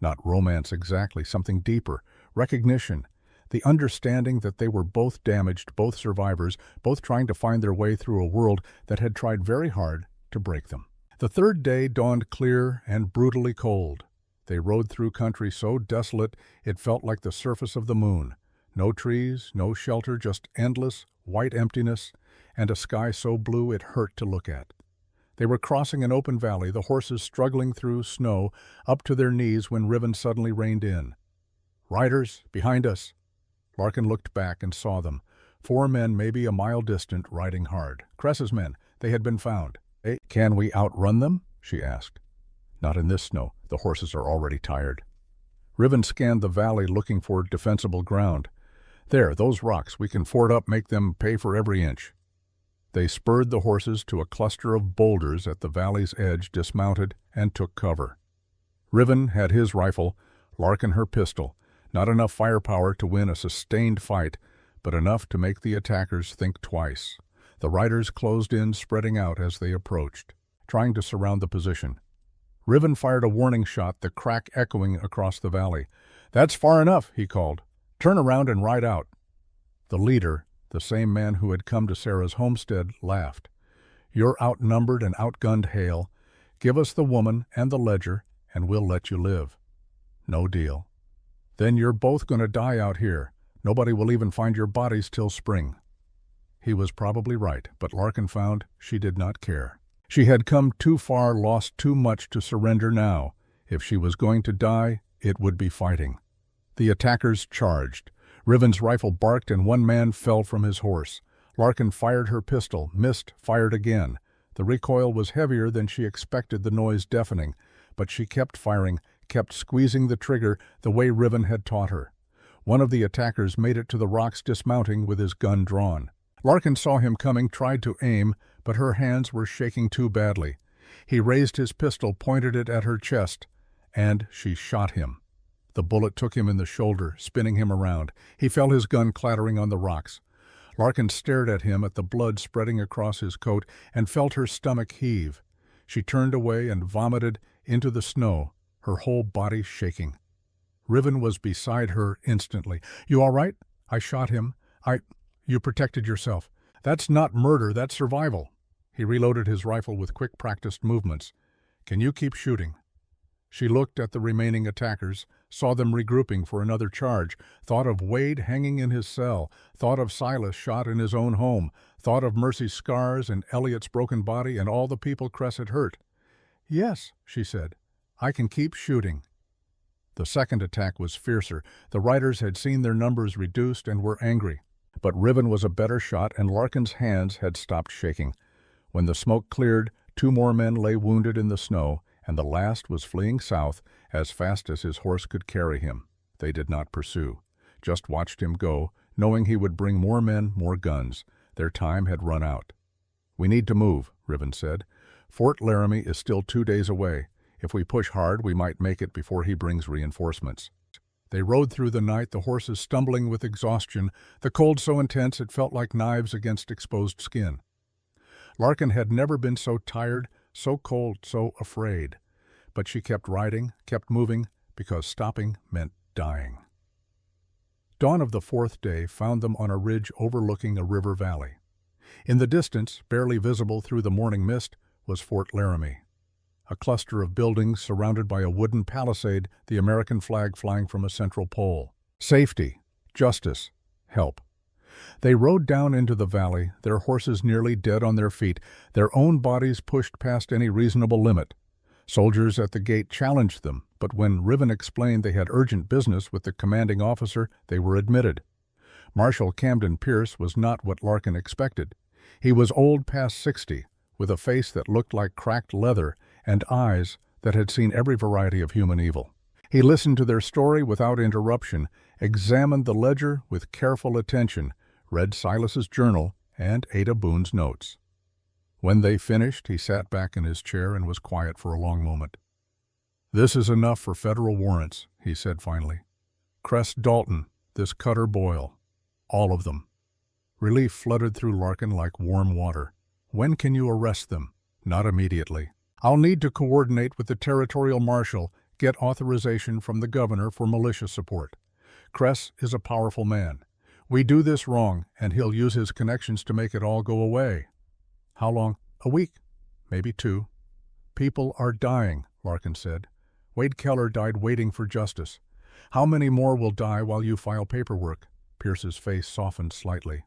Not romance exactly, something deeper, recognition, the understanding that they were both damaged, both survivors, both trying to find their way through a world that had tried very hard to break them. The third day dawned clear and brutally cold. They rode through country so desolate it felt like the surface of the moon. No trees, no shelter, just endless, white emptiness, and a sky so blue it hurt to look at. They were crossing an open valley, the horses struggling through snow up to their knees when Riven suddenly reined in. "Riders, behind us!" Larkin looked back and saw them. 4 men maybe a mile distant, riding hard. Cress's men. They had been found. "Hey, can we outrun them?" she asked. "Not in this snow. The horses are already tired." Riven scanned the valley looking for defensible ground. "There, those rocks. We can ford up, make them pay for every inch." They spurred the horses to a cluster of boulders at the valley's edge, dismounted, and took cover. Riven had his rifle, Larkin her pistol. Not enough firepower to win a sustained fight, but enough to make the attackers think twice. The riders closed in, spreading out as they approached, trying to surround the position. Riven fired a warning shot, the crack echoing across the valley. "That's far enough," he called. "Turn around and ride out." The leader, the same man who had come to Sarah's homestead, laughed. "You're outnumbered and outgunned, Hale. Give us the woman and the ledger, and we'll let you live." "No deal." "Then you're both going to die out here. Nobody will even find your bodies till spring." He was probably right, but Larkin found she did not care. She had come too far, lost too much to surrender now. If she was going to die, it would be fighting. The attackers charged. Riven's rifle barked and 1 man fell from his horse. Larkin fired her pistol, missed, fired again. The recoil was heavier than she expected, the noise deafening, but she kept firing, kept squeezing the trigger the way Riven had taught her. One of the attackers made it to the rocks, dismounting with his gun drawn. Larkin saw him coming, tried to aim, but her hands were shaking too badly. He raised his pistol, pointed it at her chest, and she shot him. The bullet took him in the shoulder, spinning him around. He felt his gun clattering on the rocks. Larkin stared at him, at the blood spreading across his coat, and felt her stomach heave. She turned away and vomited into the snow, her whole body shaking. Riven was beside her instantly. "You all right?" "I shot him. You protected yourself." "That's not murder, that's survival." He reloaded his rifle with quick, practiced movements. "Can you keep shooting?" She looked at the remaining attackers, saw them regrouping for another charge, thought of Wade hanging in his cell, thought of Silas shot in his own home, thought of Mercy's scars and Elliot's broken body and all the people Cress had hurt. "Yes," she said, "I can keep shooting." The second attack was fiercer. The riders had seen their numbers reduced and were angry. But Riven was a better shot, and Larkin's hands had stopped shaking. When the smoke cleared, 2 more men lay wounded in the snow, and the last was fleeing south as fast as his horse could carry him. They did not pursue, just watched him go, knowing he would bring more men, more guns. Their time had run out. "We need to move," Riven said. "Fort Laramie is still 2 days away. If we push hard, we might make it before he brings reinforcements." They rode through the night, the horses stumbling with exhaustion, the cold so intense it felt like knives against exposed skin. Larkin had never been so tired, so cold, so afraid. But she kept riding, kept moving, because stopping meant dying. Dawn of the 4th day found them on a ridge overlooking a river valley. In the distance, barely visible through the morning mist, was Fort Laramie. A cluster of buildings surrounded by a wooden palisade, the American flag flying from a central pole. Safety, justice, help. They rode down into the valley, their horses nearly dead on their feet, their own bodies pushed past any reasonable limit. Soldiers at the gate challenged them, but when Riven explained they had urgent business with the commanding officer, they were admitted. Marshal Camden Pierce was not what Larkin expected. He was old past 60, with a face that looked like cracked leather and eyes that had seen every variety of human evil. He listened to their story without interruption, examined the ledger with careful attention, read Silas's journal, and Ada Boone's notes. When they finished, he sat back in his chair and was quiet for a long moment. "This is enough for federal warrants," he said finally. "Cress Dalton, this Cutter Boyle, all of them." Relief flooded through Larkin like warm water. "When can you arrest them?" "Not immediately. I'll need to coordinate with the territorial marshal, get authorization from the governor for militia support. Cress is a powerful man. We do this wrong, and he'll use his connections to make it all go away." "How long?" "A week, maybe 2. "People are dying," Larkin said. "Wade Keller died waiting for justice. How many more will die while you file paperwork? Pierce's face softened slightly.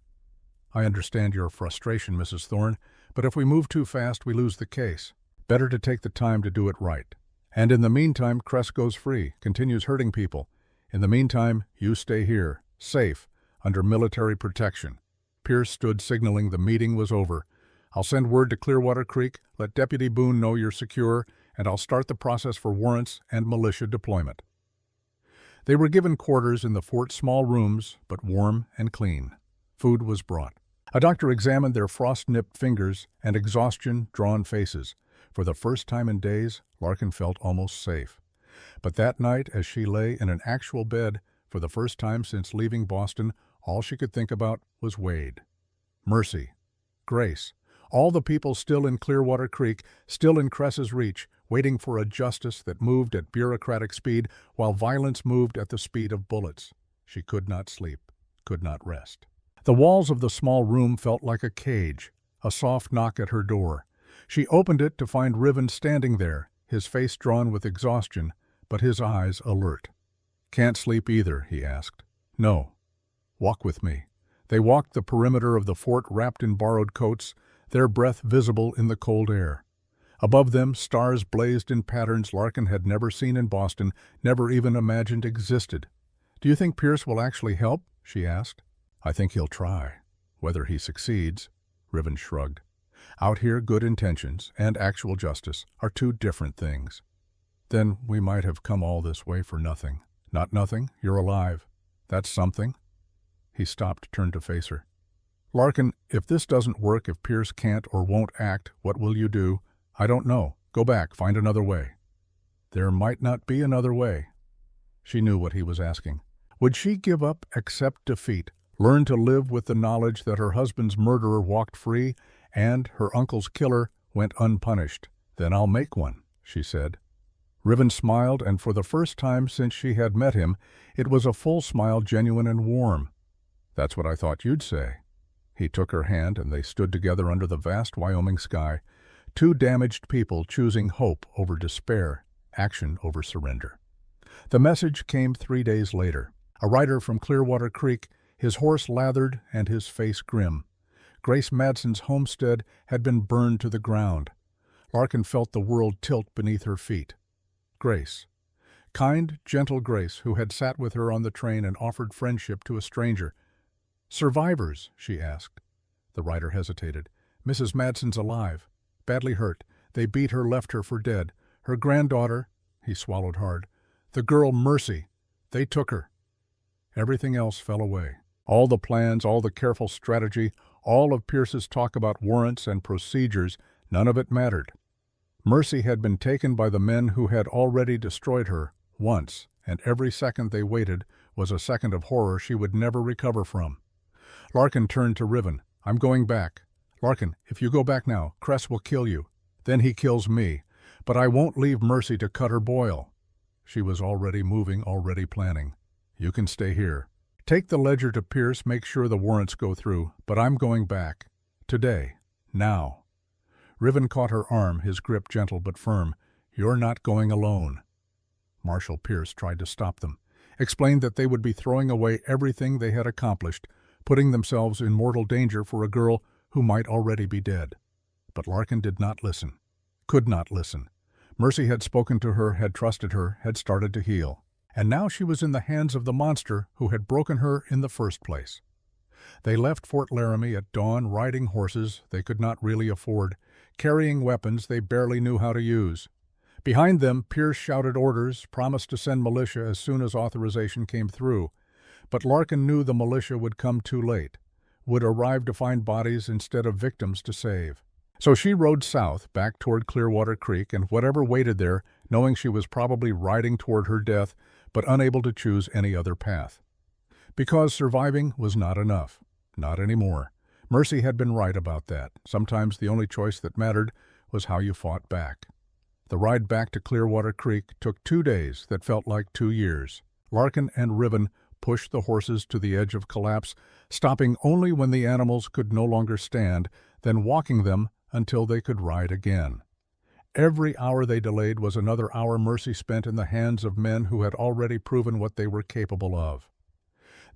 "I understand your frustration, Mrs. Thorne, but if we move too fast, we lose the case. Better to take the time to do it right. And in the meantime, Cress goes free, continues hurting people. In the meantime, you stay here, safe, under military protection." Pierce stood signaling the meeting was over. "I'll send word to Clearwater Creek, let Deputy Boone know you're secure, and I'll start the process for warrants and militia deployment." They were given quarters in the fort's small rooms, but warm and clean. Food was brought. A doctor examined their frost-nipped fingers and exhaustion-drawn faces. For the first time in days, Larkin felt almost safe. But that night, as she lay in an actual bed, for the first time since leaving Boston, all she could think about was Wade. Mercy. Grace. All the people still in Clearwater Creek, still in Cress's reach, waiting for a justice that moved at bureaucratic speed while violence moved at the speed of bullets. She could not sleep, could not rest. The walls of the small room felt like a cage. A soft knock at her door. She opened it to find Riven standing there, his face drawn with exhaustion, but his eyes alert. "Can't sleep either?" he asked. "No." "Walk with me." They walked the perimeter of the fort wrapped in borrowed coats, their breath visible in the cold air. Above them, stars blazed in patterns Larkin had never seen in Boston, never even imagined existed. "Do you think Pierce will actually help?" she asked. "I think he'll try. Whether he succeeds," Riven shrugged. "Out here, good intentions and actual justice are two different things." "Then we might have come all this way for nothing." "Not nothing. You're alive. That's something." He stopped, turned to face her. "Larkin, if this doesn't work, if Pierce can't or won't act, what will you do?" "I don't know. Go back, find another way." There might not be another way. She knew what he was asking. Would she give up, accept defeat, learn to live with the knowledge that her husband's murderer walked free and her uncle's killer went unpunished? "Then I'll make one," she said. Riven smiled, and for the first time since she had met him, it was a full smile, genuine and warm. "That's what I thought you'd say." He took her hand, and they stood together under the vast Wyoming sky, two damaged people choosing hope over despair, action over surrender. The message came 3 days later. A rider from Clearwater Creek, his horse lathered and his face grim. Grace Madsen's homestead had been burned to the ground. Larkin felt the world tilt beneath her feet. Grace. Kind, gentle Grace, who had sat with her on the train and offered friendship to a stranger. "Survivors?" she asked. The rider hesitated. "Mrs. Madsen's alive. Badly hurt. They beat her, left her for dead. Her granddaughter," he swallowed hard. "The girl Mercy. They took her." Everything else fell away. All the plans, all the careful strategy, all of Pierce's talk about warrants and procedures, none of it mattered. Mercy had been taken by the men who had already destroyed her once, and every second they waited was a second of horror she would never recover from. Larkin turned to Riven. "I'm going back. Larkin, if you go back now, Cress will kill you. Then he kills me. But I won't leave Mercy to cut her boil." She was already moving, already planning. "You can stay here. Take the ledger to Pierce, make sure the warrants go through, but I'm going back. Today. Now." Riven caught her arm, his grip gentle but firm. "You're not going alone." Marshal Pierce tried to stop them, explained that they would be throwing away everything they had accomplished, putting themselves in mortal danger for a girl who might already be dead. But Larkin did not listen, could not listen. Mercy had spoken to her, had trusted her, had started to heal. And now she was in the hands of the monster who had broken her in the first place. They left Fort Laramie at dawn, riding horses they could not really afford, carrying weapons they barely knew how to use. Behind them, Pierce shouted orders, promised to send militia as soon as authorization came through. But Larkin knew the militia would come too late, would arrive to find bodies instead of victims to save. So she rode south, back toward Clearwater Creek, and whatever waited there, knowing she was probably riding toward her death, but unable to choose any other path. Because surviving was not enough. Not anymore. Mercy had been right about that. Sometimes the only choice that mattered was how you fought back. The ride back to Clearwater Creek took 2 days that felt like 2 years. Larkin and Riven pushed the horses to the edge of collapse, stopping only when the animals could no longer stand, then walking them until they could ride again. Every hour they delayed was another hour Mercy spent in the hands of men who had already proven what they were capable of.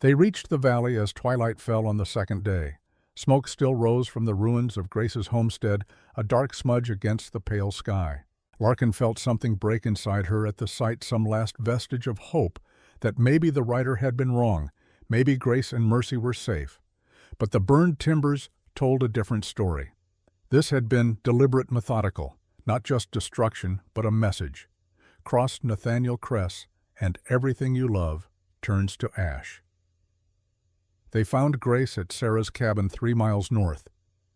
They reached the valley as twilight fell on the second day. Smoke still rose from the ruins of Grace's homestead, a dark smudge against the pale sky. Larkin felt something break inside her at the sight, some last vestige of hope that maybe the writer had been wrong, maybe Grace and Mercy were safe. But the burned timbers told a different story. This had been deliberate, methodical, not just destruction, but a message. Cross Nathaniel Cress, and everything you love turns to ash. They found Grace at Sarah's cabin 3 miles north.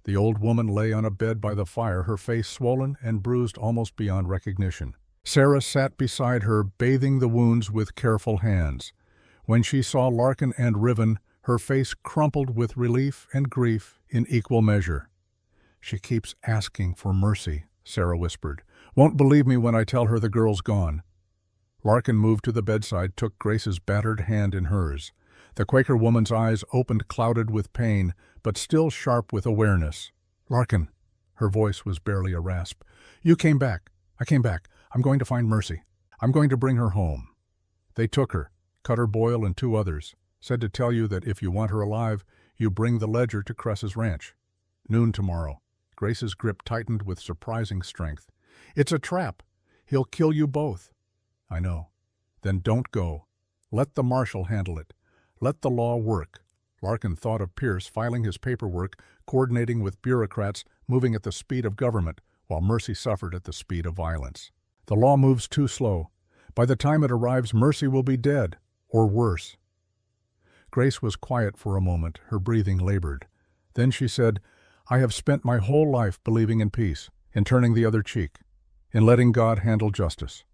The old woman lay on a bed by the fire, her face swollen and bruised almost beyond recognition. Sarah sat beside her, bathing the wounds with careful hands. When she saw Larkin and Riven, her face crumpled with relief and grief in equal measure. "She keeps asking for mercy," Sarah whispered. "Won't believe me when I tell her the girl's gone." Larkin moved to the bedside, took Grace's battered hand in hers. The Quaker woman's eyes opened, clouded with pain, but still sharp with awareness. "Larkin," her voice was barely a rasp, "you came back. I came back. I'm going to find Mercy. I'm going to bring her home." They took her, Cutter Boyle and 2 others, said to tell you that if you want her alive, you bring the ledger to Cress's ranch. Noon tomorrow. Grace's grip tightened with surprising strength. "It's a trap. He'll kill you both." "I know." "Then don't go. Let the marshal handle it. Let the law work." Larkin thought of Pierce filing his paperwork, coordinating with bureaucrats, moving at the speed of government, while Mercy suffered at the speed of violence. "The law moves too slow. By the time it arrives, Mercy will be dead, or worse." Grace was quiet for a moment, her breathing labored. Then she said, "I have spent my whole life believing in peace, in turning the other cheek, in letting God handle justice."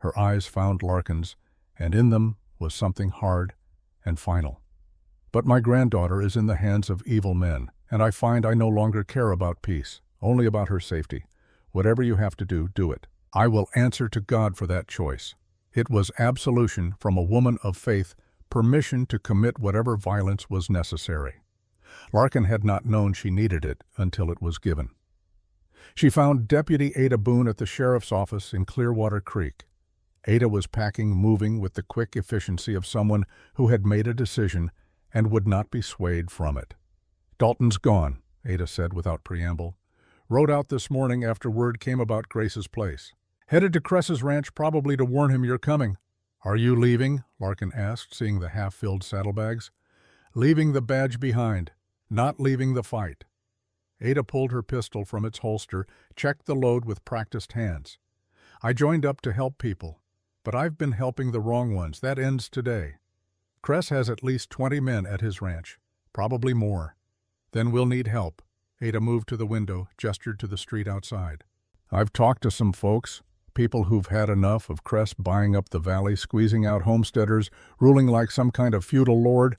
Her eyes found Larkin's, and in them was something hard and final. "But my granddaughter is in the hands of evil men, and I find I no longer care about peace, only about her safety. Whatever you have to do, do it. I will answer to God for that choice." It was absolution from a woman of faith, permission to commit whatever violence was necessary. Larkin had not known she needed it until it was given. She found Deputy Ada Boone at the sheriff's office in Clearwater Creek. Ada was packing, moving with the quick efficiency of someone who had made a decision and would not be swayed from it. "Dalton's gone," Ada said without preamble. "Rode out this morning after word came about Grace's place. Headed to Cress's ranch, probably to warn him you're coming." "Are you leaving?" Larkin asked, seeing the half-filled saddlebags. "Leaving the badge behind, not leaving the fight." Ada pulled her pistol from its holster, checked the load with practiced hands. "I joined up to help people, but I've been helping the wrong ones. That ends today. Cress has at least 20 men at his ranch, probably more. Then we'll need help." Ada moved to the window, gestured to the street outside. "I've talked to some folks, people who've had enough of Cress buying up the valley, squeezing out homesteaders, ruling like some kind of feudal lord.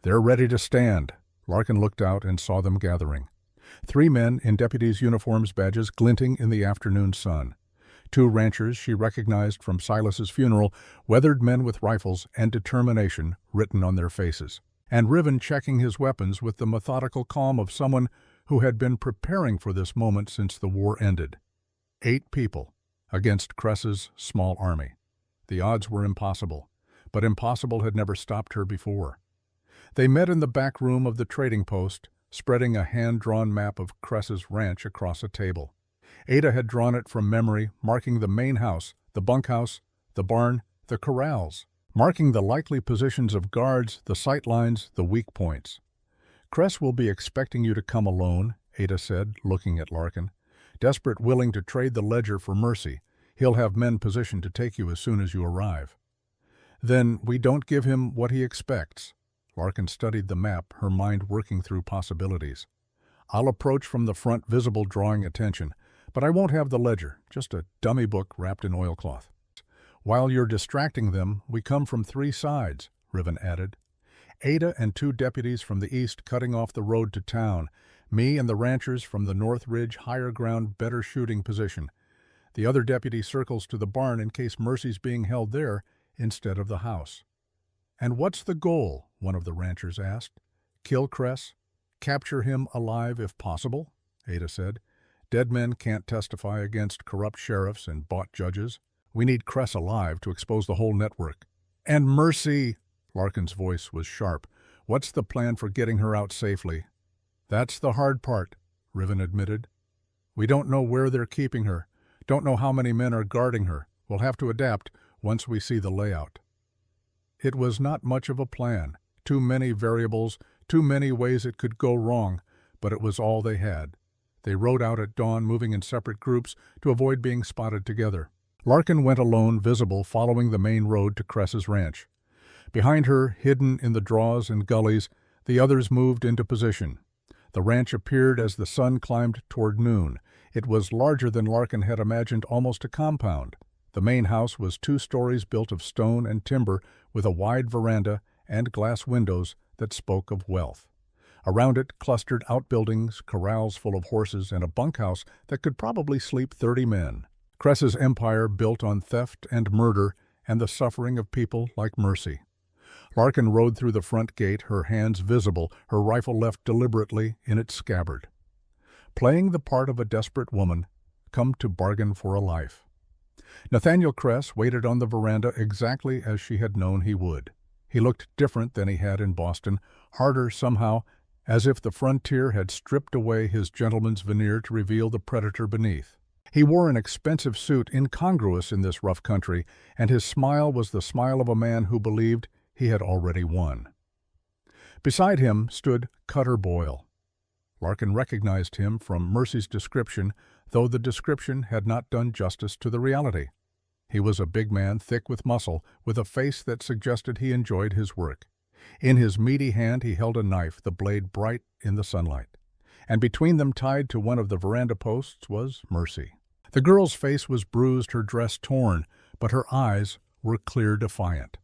They're ready to stand." Larkin looked out and saw them gathering. 3 men in deputies' uniforms, badges glinting in the afternoon sun. 2 ranchers she recognized from Silas's funeral, weathered men with rifles and determination written on their faces. And Riven checking his weapons with the methodical calm of someone who had been preparing for this moment since the war ended. 8 people against Cress's small army. The odds were impossible, but impossible had never stopped her before. They met in the back room of the trading post, spreading a hand-drawn map of Cress's ranch across a table. Ada had drawn it from memory, marking the main house, the bunkhouse, the barn, the corrals, marking the likely positions of guards, the sight lines, the weak points. "Cress will be expecting you to come alone," Ada said, looking at Larkin. "Desperate, willing to trade the ledger for Mercy. He'll have men positioned to take you as soon as you arrive." "Then we don't give him what he expects." Larkin studied the map, her mind working through possibilities. "I'll approach from the front, visible, drawing attention. But I won't have the ledger, just a dummy book wrapped in oilcloth. While you're distracting them, we come from 3 sides," Riven added. "Ada and 2 deputies from the east cutting off the road to town. Me and the ranchers from the North Ridge higher ground, better shooting position. The other deputy circles to the barn in case Mercy's being held there instead of the house." "And what's the goal?" one of the ranchers asked. "Kill Cress? Capture him alive if possible?" Ada said. "Dead men can't testify against corrupt sheriffs and bought judges. We need Cress alive to expose the whole network." "And Mercy!" Larkin's voice was sharp. "What's the plan for getting her out safely?" "That's the hard part," Riven admitted. "We don't know where they're keeping her, don't know how many men are guarding her. We'll have to adapt once we see the layout." It was not much of a plan. Too many variables, too many ways it could go wrong, but it was all they had. They rode out at dawn, moving in separate groups to avoid being spotted together. Larkin went alone, visible, following the main road to Cress's ranch. Behind her, hidden in the draws and gullies, the others moved into position. The ranch appeared as the sun climbed toward noon. It was larger than Larkin had imagined, almost a compound. The main house was 2 stories built of stone and timber, with a wide veranda and glass windows that spoke of wealth. Around it clustered outbuildings, corrals full of horses, and a bunkhouse that could probably sleep 30 men. Cress's empire built on theft and murder and the suffering of people like Mercy. Larkin rode through the front gate, her hands visible, her rifle left deliberately in its scabbard. Playing the part of a desperate woman, come to bargain for a life. Nathaniel Cress waited on the veranda exactly as she had known he would. He looked different than he had in Boston, harder somehow, as if the frontier had stripped away his gentleman's veneer to reveal the predator beneath. He wore an expensive suit incongruous in this rough country, and his smile was the smile of a man who believed he had already won. Beside him stood Cutter Boyle. Larkin recognized him from Mercy's description, though the description had not done justice to the reality. He was a big man, thick with muscle, with a face that suggested he enjoyed his work. In his meaty hand he held a knife, the blade bright in the sunlight. And between them, tied to one of the veranda posts, was Mercy. The girl's face was bruised, her dress torn, but her eyes were clear, defiant.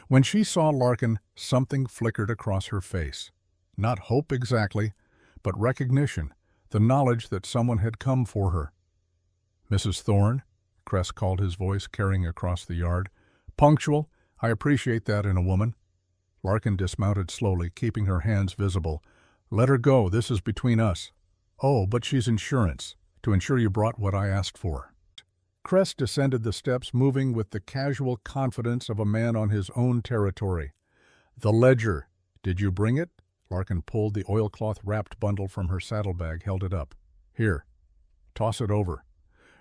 When she saw Larkin, something flickered across her face. Not hope exactly, but recognition, the knowledge that someone had come for her. "Mrs. Thorne," Cress called, his voice carrying across the yard. "Punctual. I appreciate that in a woman." Larkin dismounted slowly, keeping her hands visible. "Let her go. This is between us." "Oh, but she's insurance. To ensure you brought what I asked for." Cress descended the steps, moving with the casual confidence of a man on his own territory. "The ledger. Did you bring it?" Larkin pulled the oilcloth-wrapped bundle from her saddlebag, held it up. "Here. Toss it over.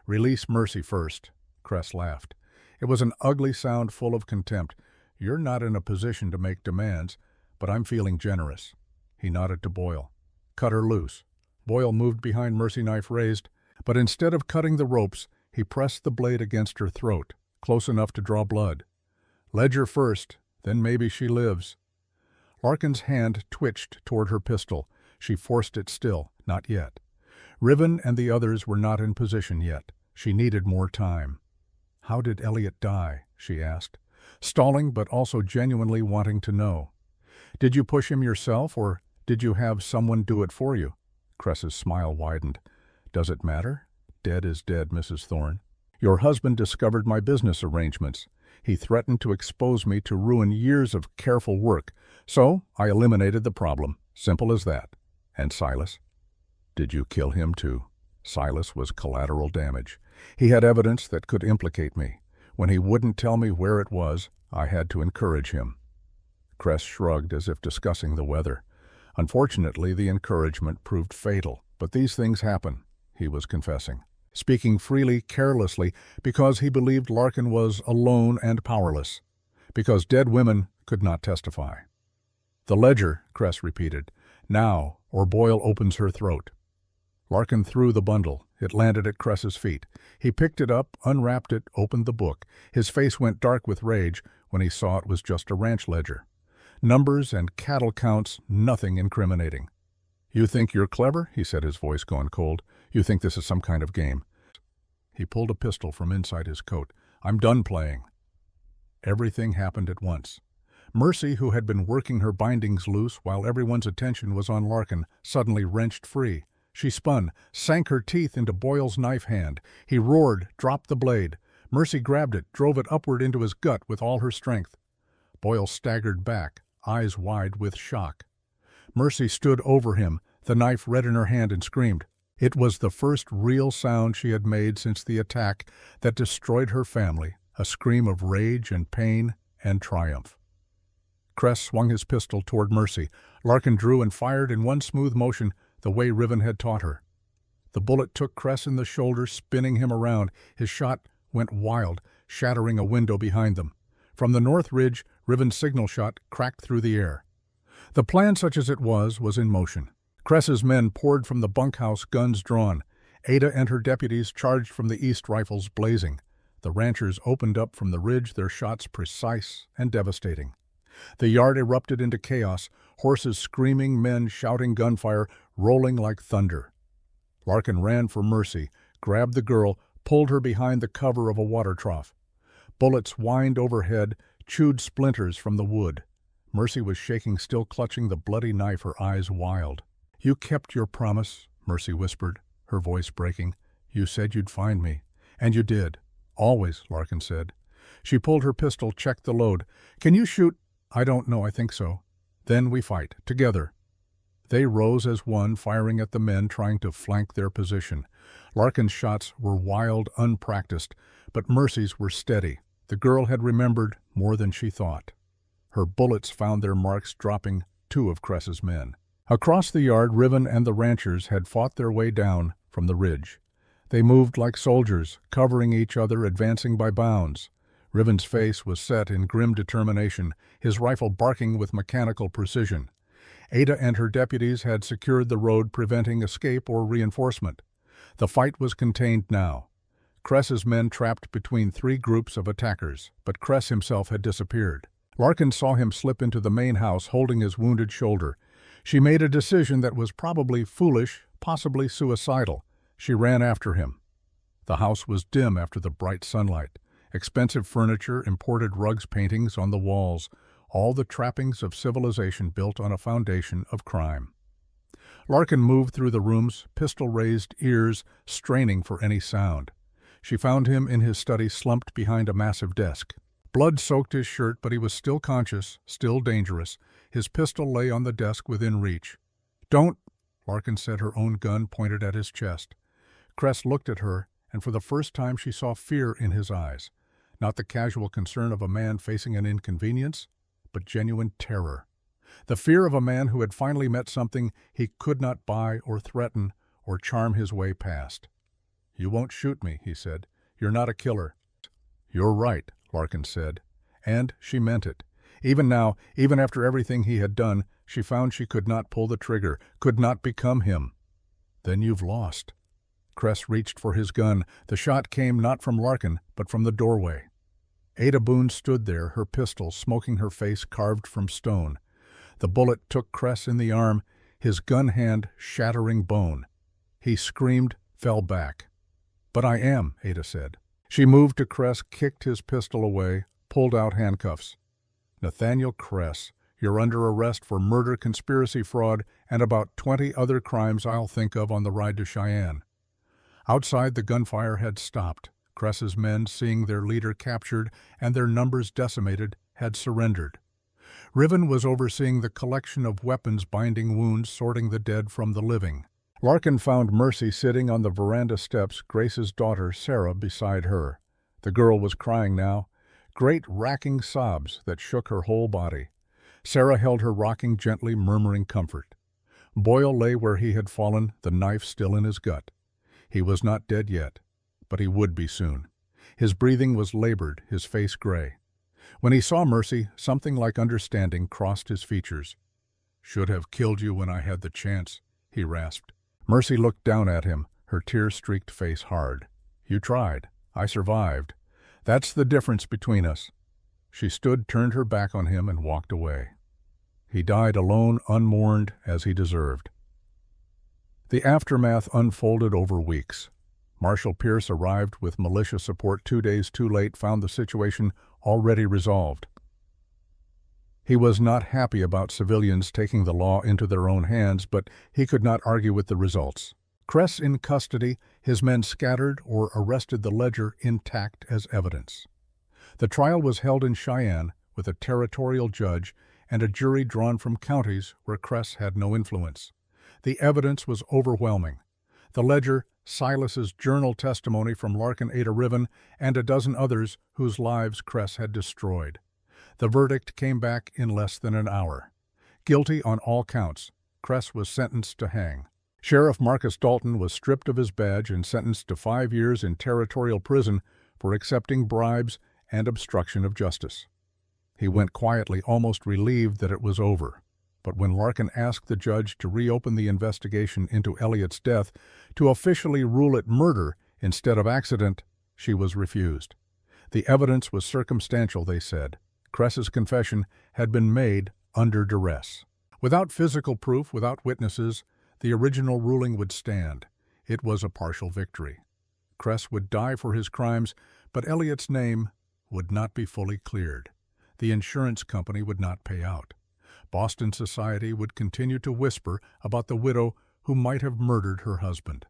Release Mercy first." Cress laughed. It was an ugly sound full of contempt. "You're not in a position to make demands, but I'm feeling generous." He nodded to Boyle. "Cut her loose." Boyle moved behind Mercy, knife raised, but instead of cutting the ropes, he pressed the blade against her throat, close enough to draw blood. "Ledger first, then maybe she lives." Larkin's hand twitched toward her pistol. She forced it still. Not yet. Riven and the others were not in position yet. She needed more time. "How did Elliot die?" she asked, stalling but also genuinely wanting to know. "Did you push him yourself, or did you have someone do it for you?" Cress's smile widened. "Does it matter? Dead is dead, Mrs. Thorne. Your husband discovered my business arrangements. He threatened to expose me, to ruin years of careful work. So I eliminated the problem. Simple as that. And Silas? Did you kill him too?" Silas was collateral damage. He had evidence that could implicate me. When he wouldn't tell me where it was, I had to encourage him. Cress shrugged, as if discussing the weather. Unfortunately, the encouragement proved fatal. But these things happen, he was confessing, speaking freely, carelessly, because he believed Larkin was alone and powerless, because dead women could not testify. "The ledger," Cress repeated. "Now, or Boyle opens her throat." Larkin threw the bundle. It landed at Cress's feet. He picked it up, unwrapped it, opened the book. His face went dark with rage when he saw it was just a ranch ledger. Numbers and cattle counts, nothing incriminating. "You think you're clever?" he said, his voice gone cold. "You think this is some kind of game?" He pulled a pistol from inside his coat. "I'm done playing." Everything happened at once. Mercy, who had been working her bindings loose while everyone's attention was on Larkin, suddenly wrenched free. She spun, sank her teeth into Boyle's knife hand. He roared, dropped the blade. Mercy grabbed it, drove it upward into his gut with all her strength. Boyle staggered back, eyes wide with shock. Mercy stood over him, the knife red in her hand, and screamed. It was the first real sound she had made since the attack that destroyed her family, a scream of rage and pain and triumph. Cress swung his pistol toward Mercy. Larkin drew and fired in one smooth motion, the way Riven had taught her. The bullet took Cress in the shoulder, spinning him around. His shot went wild, shattering a window behind them. From the north ridge, Riven's signal shot cracked through the air. The plan, such as it was in motion. Cress's men poured from the bunkhouse, guns drawn. Ada and her deputies charged from the east, rifles blazing. The ranchers opened up from the ridge, their shots precise and devastating. The yard erupted into chaos, horses screaming, men shouting, gunfire rolling like thunder. Larkin ran for Mercy, grabbed the girl, pulled her behind the cover of a water trough. Bullets whined overhead, chewed splinters from the wood. Mercy was shaking, still clutching the bloody knife, her eyes wild. "You kept your promise," Mercy whispered, her voice breaking. "You said you'd find me." "And you did." "Always," Larkin said. She pulled her pistol, checked the load. "Can you shoot?" "I don't know, I think so." "Then we fight, together." They rose as one, firing at the men trying to flank their position. Larkin's shots were wild, unpracticed, but Mercy's were steady. The girl had remembered more than she thought. Her bullets found their marks, dropping 2 of Cress's men. Across the yard, Riven and the ranchers had fought their way down from the ridge. They moved like soldiers, covering each other, advancing by bounds. Riven's face was set in grim determination, his rifle barking with mechanical precision. Ada and her deputies had secured the road, preventing escape or reinforcement. The fight was contained now. Cress's men trapped between 3 groups of attackers, but Cress himself had disappeared. Larkin saw him slip into the main house, holding his wounded shoulder. She made a decision that was probably foolish, possibly suicidal. She ran after him. The house was dim after the bright sunlight. Expensive furniture, imported rugs, paintings on the walls, all the trappings of civilization built on a foundation of crime. Larkin moved through the rooms, pistol-raised, ears straining for any sound. She found him in his study, slumped behind a massive desk. Blood soaked his shirt, but he was still conscious, still dangerous. His pistol lay on the desk within reach. "Don't," Larkin said, her own gun pointed at his chest. Cress looked at her, and for the first time she saw fear in his eyes. Not the casual concern of a man facing an inconvenience, but genuine terror. The fear of a man who had finally met something he could not buy or threaten or charm his way past. "You won't shoot me," he said. "You're not a killer." "You're right," Larkin said. And she meant it. Even now, even after everything he had done, she found she could not pull the trigger, could not become him. "Then you've lost." Cress reached for his gun. The shot came not from Larkin, but from the doorway. Ada Boone stood there, her pistol smoking, her face carved from stone. The bullet took Cress in the arm, his gun hand shattering bone. He screamed, fell back. "But I am," Ada said. She moved to Cress, kicked his pistol away, pulled out handcuffs. "Nathaniel Cress, you're under arrest for murder, conspiracy, fraud, and about 20 other crimes I'll think of on the ride to Cheyenne." Outside, the gunfire had stopped. Cress's men, seeing their leader captured and their numbers decimated, had surrendered. Riven was overseeing the collection of weapons, binding wounds, sorting the dead from the living. Larkin found Mercy sitting on the veranda steps, Grace's daughter, Sarah, beside her. The girl was crying now, great racking sobs that shook her whole body. Sarah held her, rocking gently, murmuring comfort. Boyle lay where he had fallen, the knife still in his gut. He was not dead yet, but he would be soon. His breathing was labored, his face gray. When he saw Mercy, something like understanding crossed his features. "Should have killed you when I had the chance," he rasped. Mercy looked down at him, her tear-streaked face hard. "You tried. I survived. That's the difference between us." She stood, turned her back on him, and walked away. He died alone, unmourned, as he deserved. The aftermath unfolded over weeks. Marshal Pierce arrived with militia support 2 days too late, found the situation already resolved. He was not happy about civilians taking the law into their own hands, but he could not argue with the results. Cress in custody, his men scattered or arrested, the ledger intact as evidence. The trial was held in Cheyenne with a territorial judge and a jury drawn from counties where Cress had no influence. The evidence was overwhelming. The ledger, Silas's journal testimony from Larkin, Ada Riven, and a dozen others whose lives Cress had destroyed. The verdict came back in less than an hour. Guilty on all counts, Kress was sentenced to hang. Sheriff Marcus Dalton was stripped of his badge and sentenced to 5 years in territorial prison for accepting bribes and obstruction of justice. He went quietly, almost relieved that it was over. But when Larkin asked the judge to reopen the investigation into Elliott's death, to officially rule it murder instead of accident, she was refused. The evidence was circumstantial, they said. Kress's confession had been made under duress. Without physical proof, without witnesses, the original ruling would stand. It was a partial victory. Kress would die for his crimes, but Elliott's name would not be fully cleared. The insurance company would not pay out. Boston society would continue to whisper about the widow who might have murdered her husband.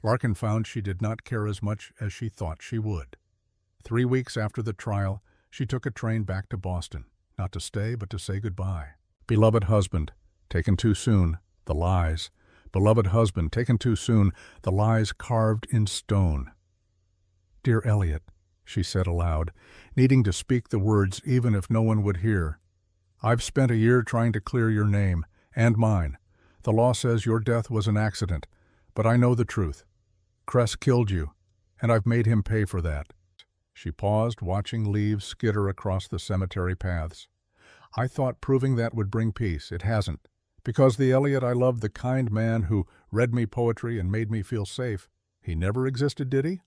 Larkin found she did not care as much as she thought she would. 3 weeks after the trial, she took a train back to Boston, not to stay, but to say goodbye. Beloved husband, taken too soon, the lies. Beloved husband, taken too soon, the lies carved in stone. Dear Elliott, she said aloud, needing to speak the words even if no one would hear. I've spent a year trying to clear your name, and mine. The law says your death was an accident, but I know the truth. Kress killed you, and I've made him pay for that. She paused, watching leaves skitter across the cemetery paths. I thought proving that would bring peace. It hasn't. Because the Elliott I loved, the kind man who read me poetry and made me feel safe, he never existed, did he?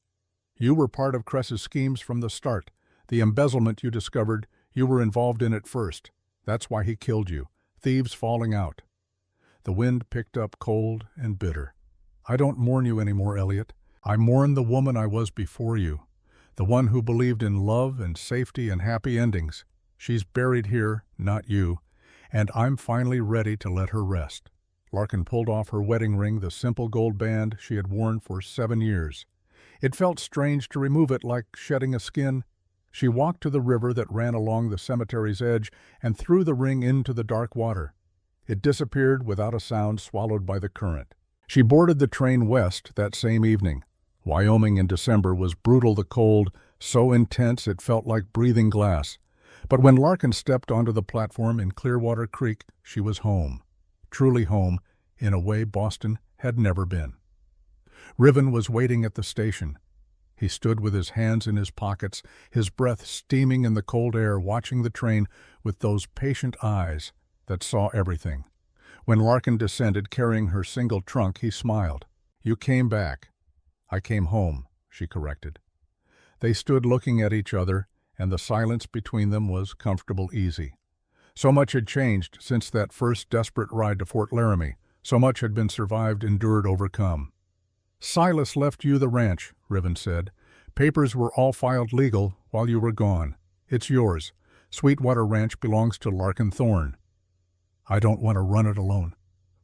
You were part of Kress's schemes from the start. The embezzlement you discovered, you were involved in it first. That's why he killed you. Thieves falling out. The wind picked up cold and bitter. I don't mourn you anymore, Elliott. I mourn the woman I was before you. The one who believed in love and safety and happy endings. She's buried here, not you, and I'm finally ready to let her rest. Larkin pulled off her wedding ring, the simple gold band she had worn for 7 years. It felt strange to remove it, like shedding a skin. She walked to the river that ran along the cemetery's edge and threw the ring into the dark water. It disappeared without a sound, swallowed by the current. She boarded the train west that same evening. Wyoming in December was brutal, the cold, so intense it felt like breathing glass. But when Larkin stepped onto the platform in Clearwater Creek, she was home. Truly home, in a way Boston had never been. Riven was waiting at the station. He stood with his hands in his pockets, his breath steaming in the cold air, watching the train with those patient eyes that saw everything. When Larkin descended, carrying her single trunk, he smiled. You came back. I came home, she corrected. They stood looking at each other, and the silence between them was comfortable, easy. So much had changed since that first desperate ride to Fort Laramie. So much had been survived, endured, overcome. Silas left you the ranch, Riven said. Papers were all filed legal while you were gone. It's yours. Sweetwater Ranch belongs to Larkin Thorne. I don't want to run it alone.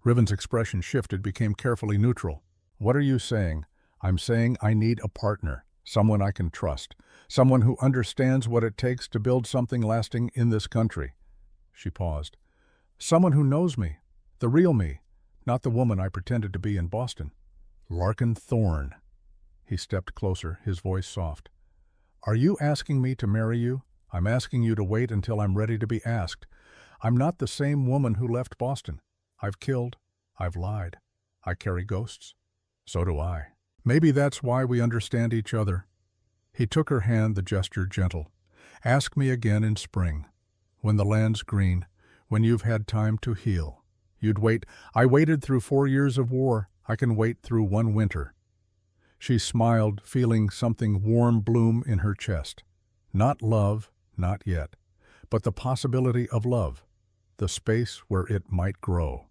Riven's expression shifted, became carefully neutral. What are you saying? I'm saying I need a partner, someone I can trust, someone who understands what it takes to build something lasting in this country. She paused. Someone who knows me, the real me, not the woman I pretended to be in Boston. Larkin Thorne. He stepped closer, his voice soft. Are you asking me to marry you? I'm asking you to wait until I'm ready to be asked. I'm not the same woman who left Boston. I've killed. I've lied. I carry ghosts. So do I. Maybe that's why we understand each other. He took her hand, the gesture gentle. Ask me again in spring, when the land's green, when you've had time to heal. You'd wait. I waited through 4 years of war. I can wait through 1 winter. She smiled, feeling something warm bloom in her chest. Not love, not yet, but the possibility of love, the space where it might grow.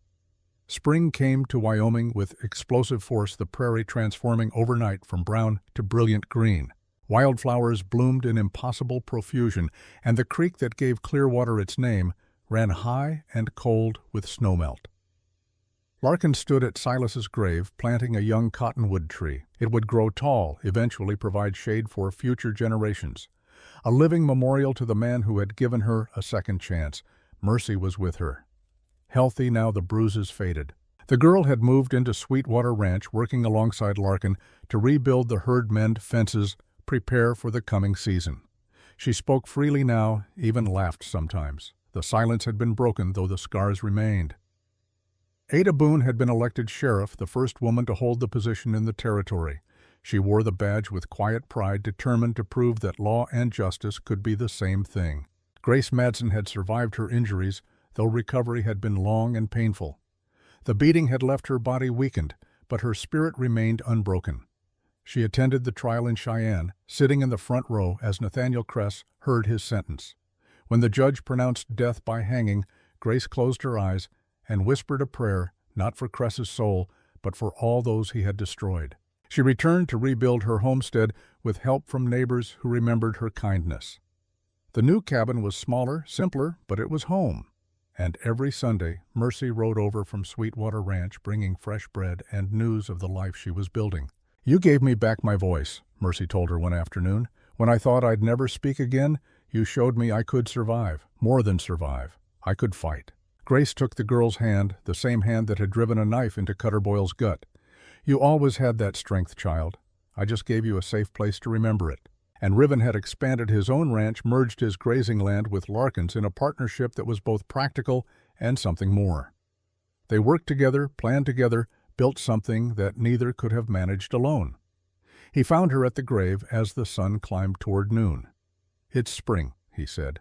Spring came to Wyoming with explosive force, the prairie transforming overnight from brown to brilliant green. Wildflowers bloomed in impossible profusion, and the creek that gave Clearwater its name ran high and cold with snowmelt. Larkin stood at Silas's grave, planting a young cottonwood tree. It would grow tall, eventually provide shade for future generations. A living memorial to the man who had given her a second chance. Mercy was with her. Healthy now, the bruises faded. The girl had moved into Sweetwater Ranch, working alongside Larkin to rebuild the herd, mend fences, prepare for the coming season. She spoke freely now, even laughed sometimes. The silence had been broken, though the scars remained. Ada Boone had been elected sheriff, the first woman to hold the position in the territory. She wore the badge with quiet pride, determined to prove that law and justice could be the same thing. Grace Madsen had survived her injuries, though recovery had been long and painful. The beating had left her body weakened, but her spirit remained unbroken. She attended the trial in Cheyenne, sitting in the front row as Nathaniel Kress heard his sentence. When the judge pronounced death by hanging, Grace closed her eyes and whispered a prayer, not for Kress's soul, but for all those he had destroyed. She returned to rebuild her homestead with help from neighbors who remembered her kindness. The new cabin was smaller, simpler, but it was home. And every Sunday, Mercy rode over from Sweetwater Ranch bringing fresh bread and news of the life she was building. "You gave me back my voice," Mercy told her one afternoon. "When I thought I'd never speak again, you showed me I could survive, more than survive. I could fight." Grace took the girl's hand, the same hand that had driven a knife into Cutter Boyle's gut. "You always had that strength, child. I just gave you a safe place to remember it." And Riven had expanded his own ranch, merged his grazing land with Larkin's in a partnership that was both practical and something more. They worked together, planned together, built something that neither could have managed alone. He found her at the grave as the sun climbed toward noon. "It's spring," he said.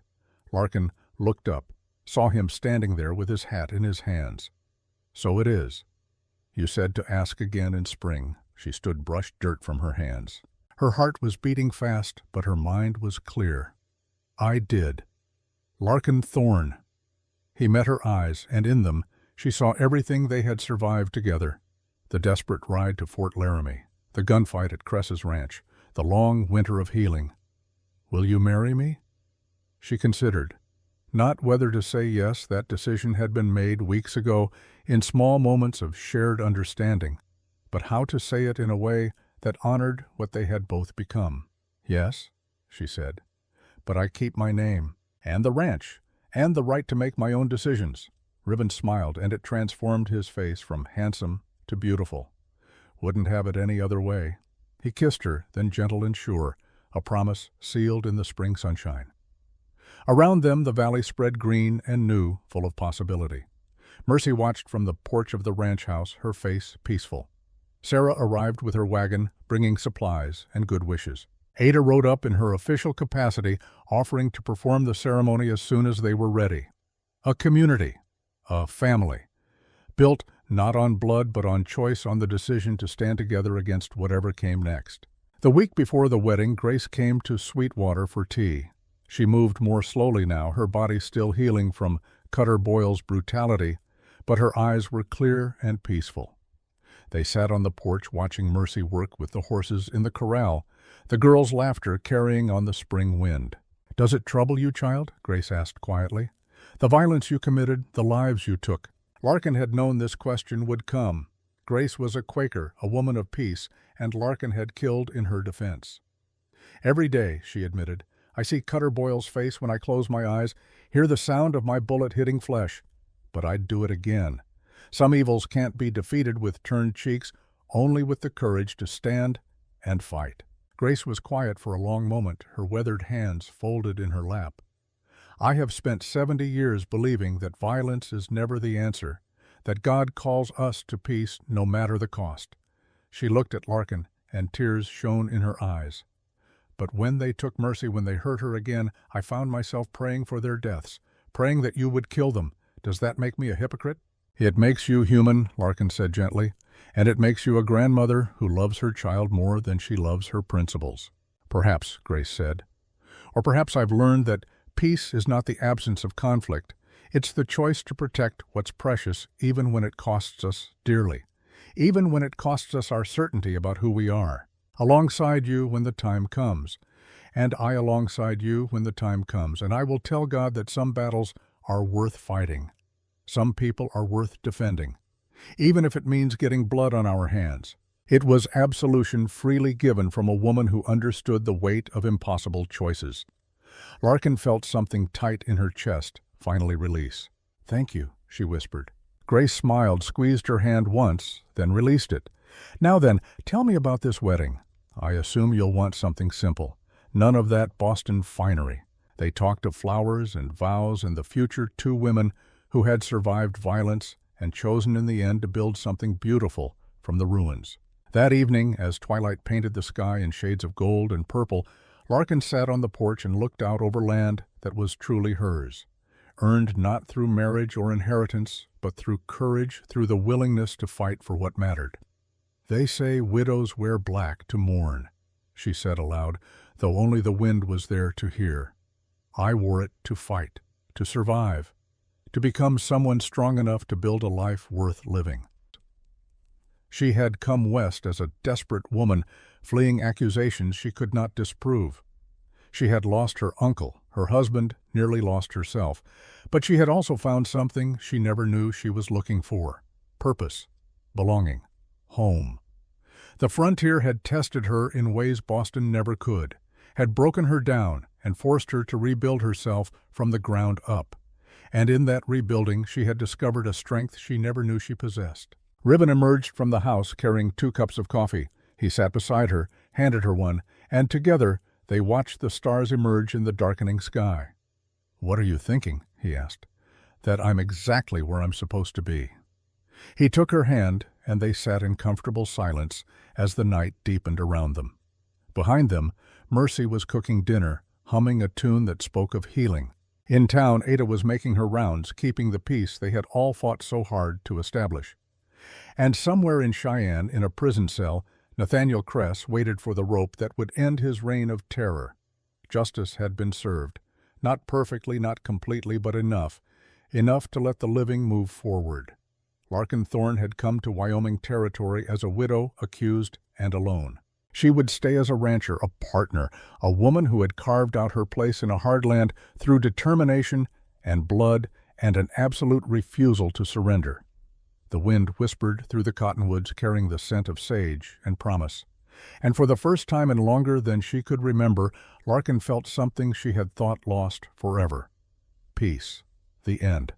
Larkin looked up, saw him standing there with his hat in his hands. "So it is. You said to ask again in spring." She stood, brushed dirt from her hands. Her heart was beating fast, but her mind was clear. "I did. Larkin Thorne." He met her eyes, and in them she saw everything they had survived together. The desperate ride to Fort Laramie, the gunfight at Kress's ranch, the long winter of healing. "Will you marry me?" She considered. Not whether to say yes, that decision had been made weeks ago in small moments of shared understanding, but how to say it in a way that honored what they had both become. "Yes," she said, "but I keep my name, and the ranch, and the right to make my own decisions." Riven smiled, and it transformed his face from handsome to beautiful. "Wouldn't have it any other way." He kissed her, then gentle and sure, a promise sealed in the spring sunshine. Around them the valley spread green and new, full of possibility. Mercy watched from the porch of the ranch house, her face peaceful. Sarah arrived with her wagon, bringing supplies and good wishes. Ada rode up in her official capacity, offering to perform the ceremony as soon as they were ready. A community, a family, built not on blood but on choice, on the decision to stand together against whatever came next. The week before the wedding, Grace came to Sweetwater for tea. She moved more slowly now, her body still healing from Cutter Boyle's brutality, but her eyes were clear and peaceful. They sat on the porch watching Mercy work with the horses in the corral, the girl's laughter carrying on the spring wind. "Does it trouble you, child?" Grace asked quietly. "The violence you committed, the lives you took." Larkin had known this question would come. Grace was a Quaker, a woman of peace, and Larkin had killed in her defense. "Every day," she admitted, "I see Cutter Boyle's face when I close my eyes, hear the sound of my bullet hitting flesh. But I'd do it again. Some evils can't be defeated with turned cheeks, only with the courage to stand and fight." Grace was quiet for a long moment, her weathered hands folded in her lap. "I have spent 70 years believing that violence is never the answer, that God calls us to peace no matter the cost." She looked at Larkin, and tears shone in her eyes. "But when they took Mercy, when they hurt her again, I found myself praying for their deaths, praying that you would kill them. Does that make me a hypocrite?" "It makes you human," Larkin said gently, "and it makes you a grandmother who loves her child more than she loves her principles." "Perhaps," Grace said. "Or perhaps I've learned that peace is not the absence of conflict. It's the choice to protect what's precious even when it costs us dearly, even when it costs us our certainty about who we are. Alongside you when the time comes, and I alongside you when the time comes, and I will tell God that some battles are worth fighting. Some people are worth defending, even if it means getting blood on our hands." It was absolution freely given from a woman who understood the weight of impossible choices. Larkin felt something tight in her chest finally release. "Thank you," she whispered. Grace smiled, squeezed her hand once, then released it. "Now then, tell me about this wedding. I assume you'll want something simple. None of that Boston finery. They talked of flowers and vows and the future two women who had survived violence and chosen in the end to build something beautiful from the ruins. That evening, as twilight painted the sky in shades of gold and purple, Larkin sat on the porch and looked out over land that was truly hers, earned not through marriage or inheritance, but through courage, through the willingness to fight for what mattered. "They say widows wear black to mourn," she said aloud, though only the wind was there to hear. "I wore it to fight, to survive, to become someone strong enough to build a life worth living." She had come west as a desperate woman, fleeing accusations she could not disprove. She had lost her uncle, her husband, nearly lost herself, but she had also found something she never knew she was looking for: purpose, belonging, home. The frontier had tested her in ways Boston never could, had broken her down and forced her to rebuild herself from the ground up. And in that rebuilding she had discovered a strength she never knew she possessed. Ribbon emerged from the house carrying 2 cups of coffee. He sat beside her, handed her one, and together they watched the stars emerge in the darkening sky. "What are you thinking?" he asked. "That I'm exactly where I'm supposed to be." He took her hand, and they sat in comfortable silence as the night deepened around them. Behind them, Mercy was cooking dinner, humming a tune that spoke of healing. In town, Ada was making her rounds, keeping the peace they had all fought so hard to establish. And somewhere in Cheyenne, in a prison cell, Nathaniel Kress waited for the rope that would end his reign of terror. Justice had been served. Not perfectly, not completely, but enough to let the living move forward. Larkin Thorne had come to Wyoming territory as a widow, accused, and alone. She would stay as a rancher, a partner, a woman who had carved out her place in a hard land through determination and blood and an absolute refusal to surrender. The wind whispered through the cottonwoods, carrying the scent of sage and promise. And for the first time in longer than she could remember, Larkin felt something she had thought lost forever: peace, the end.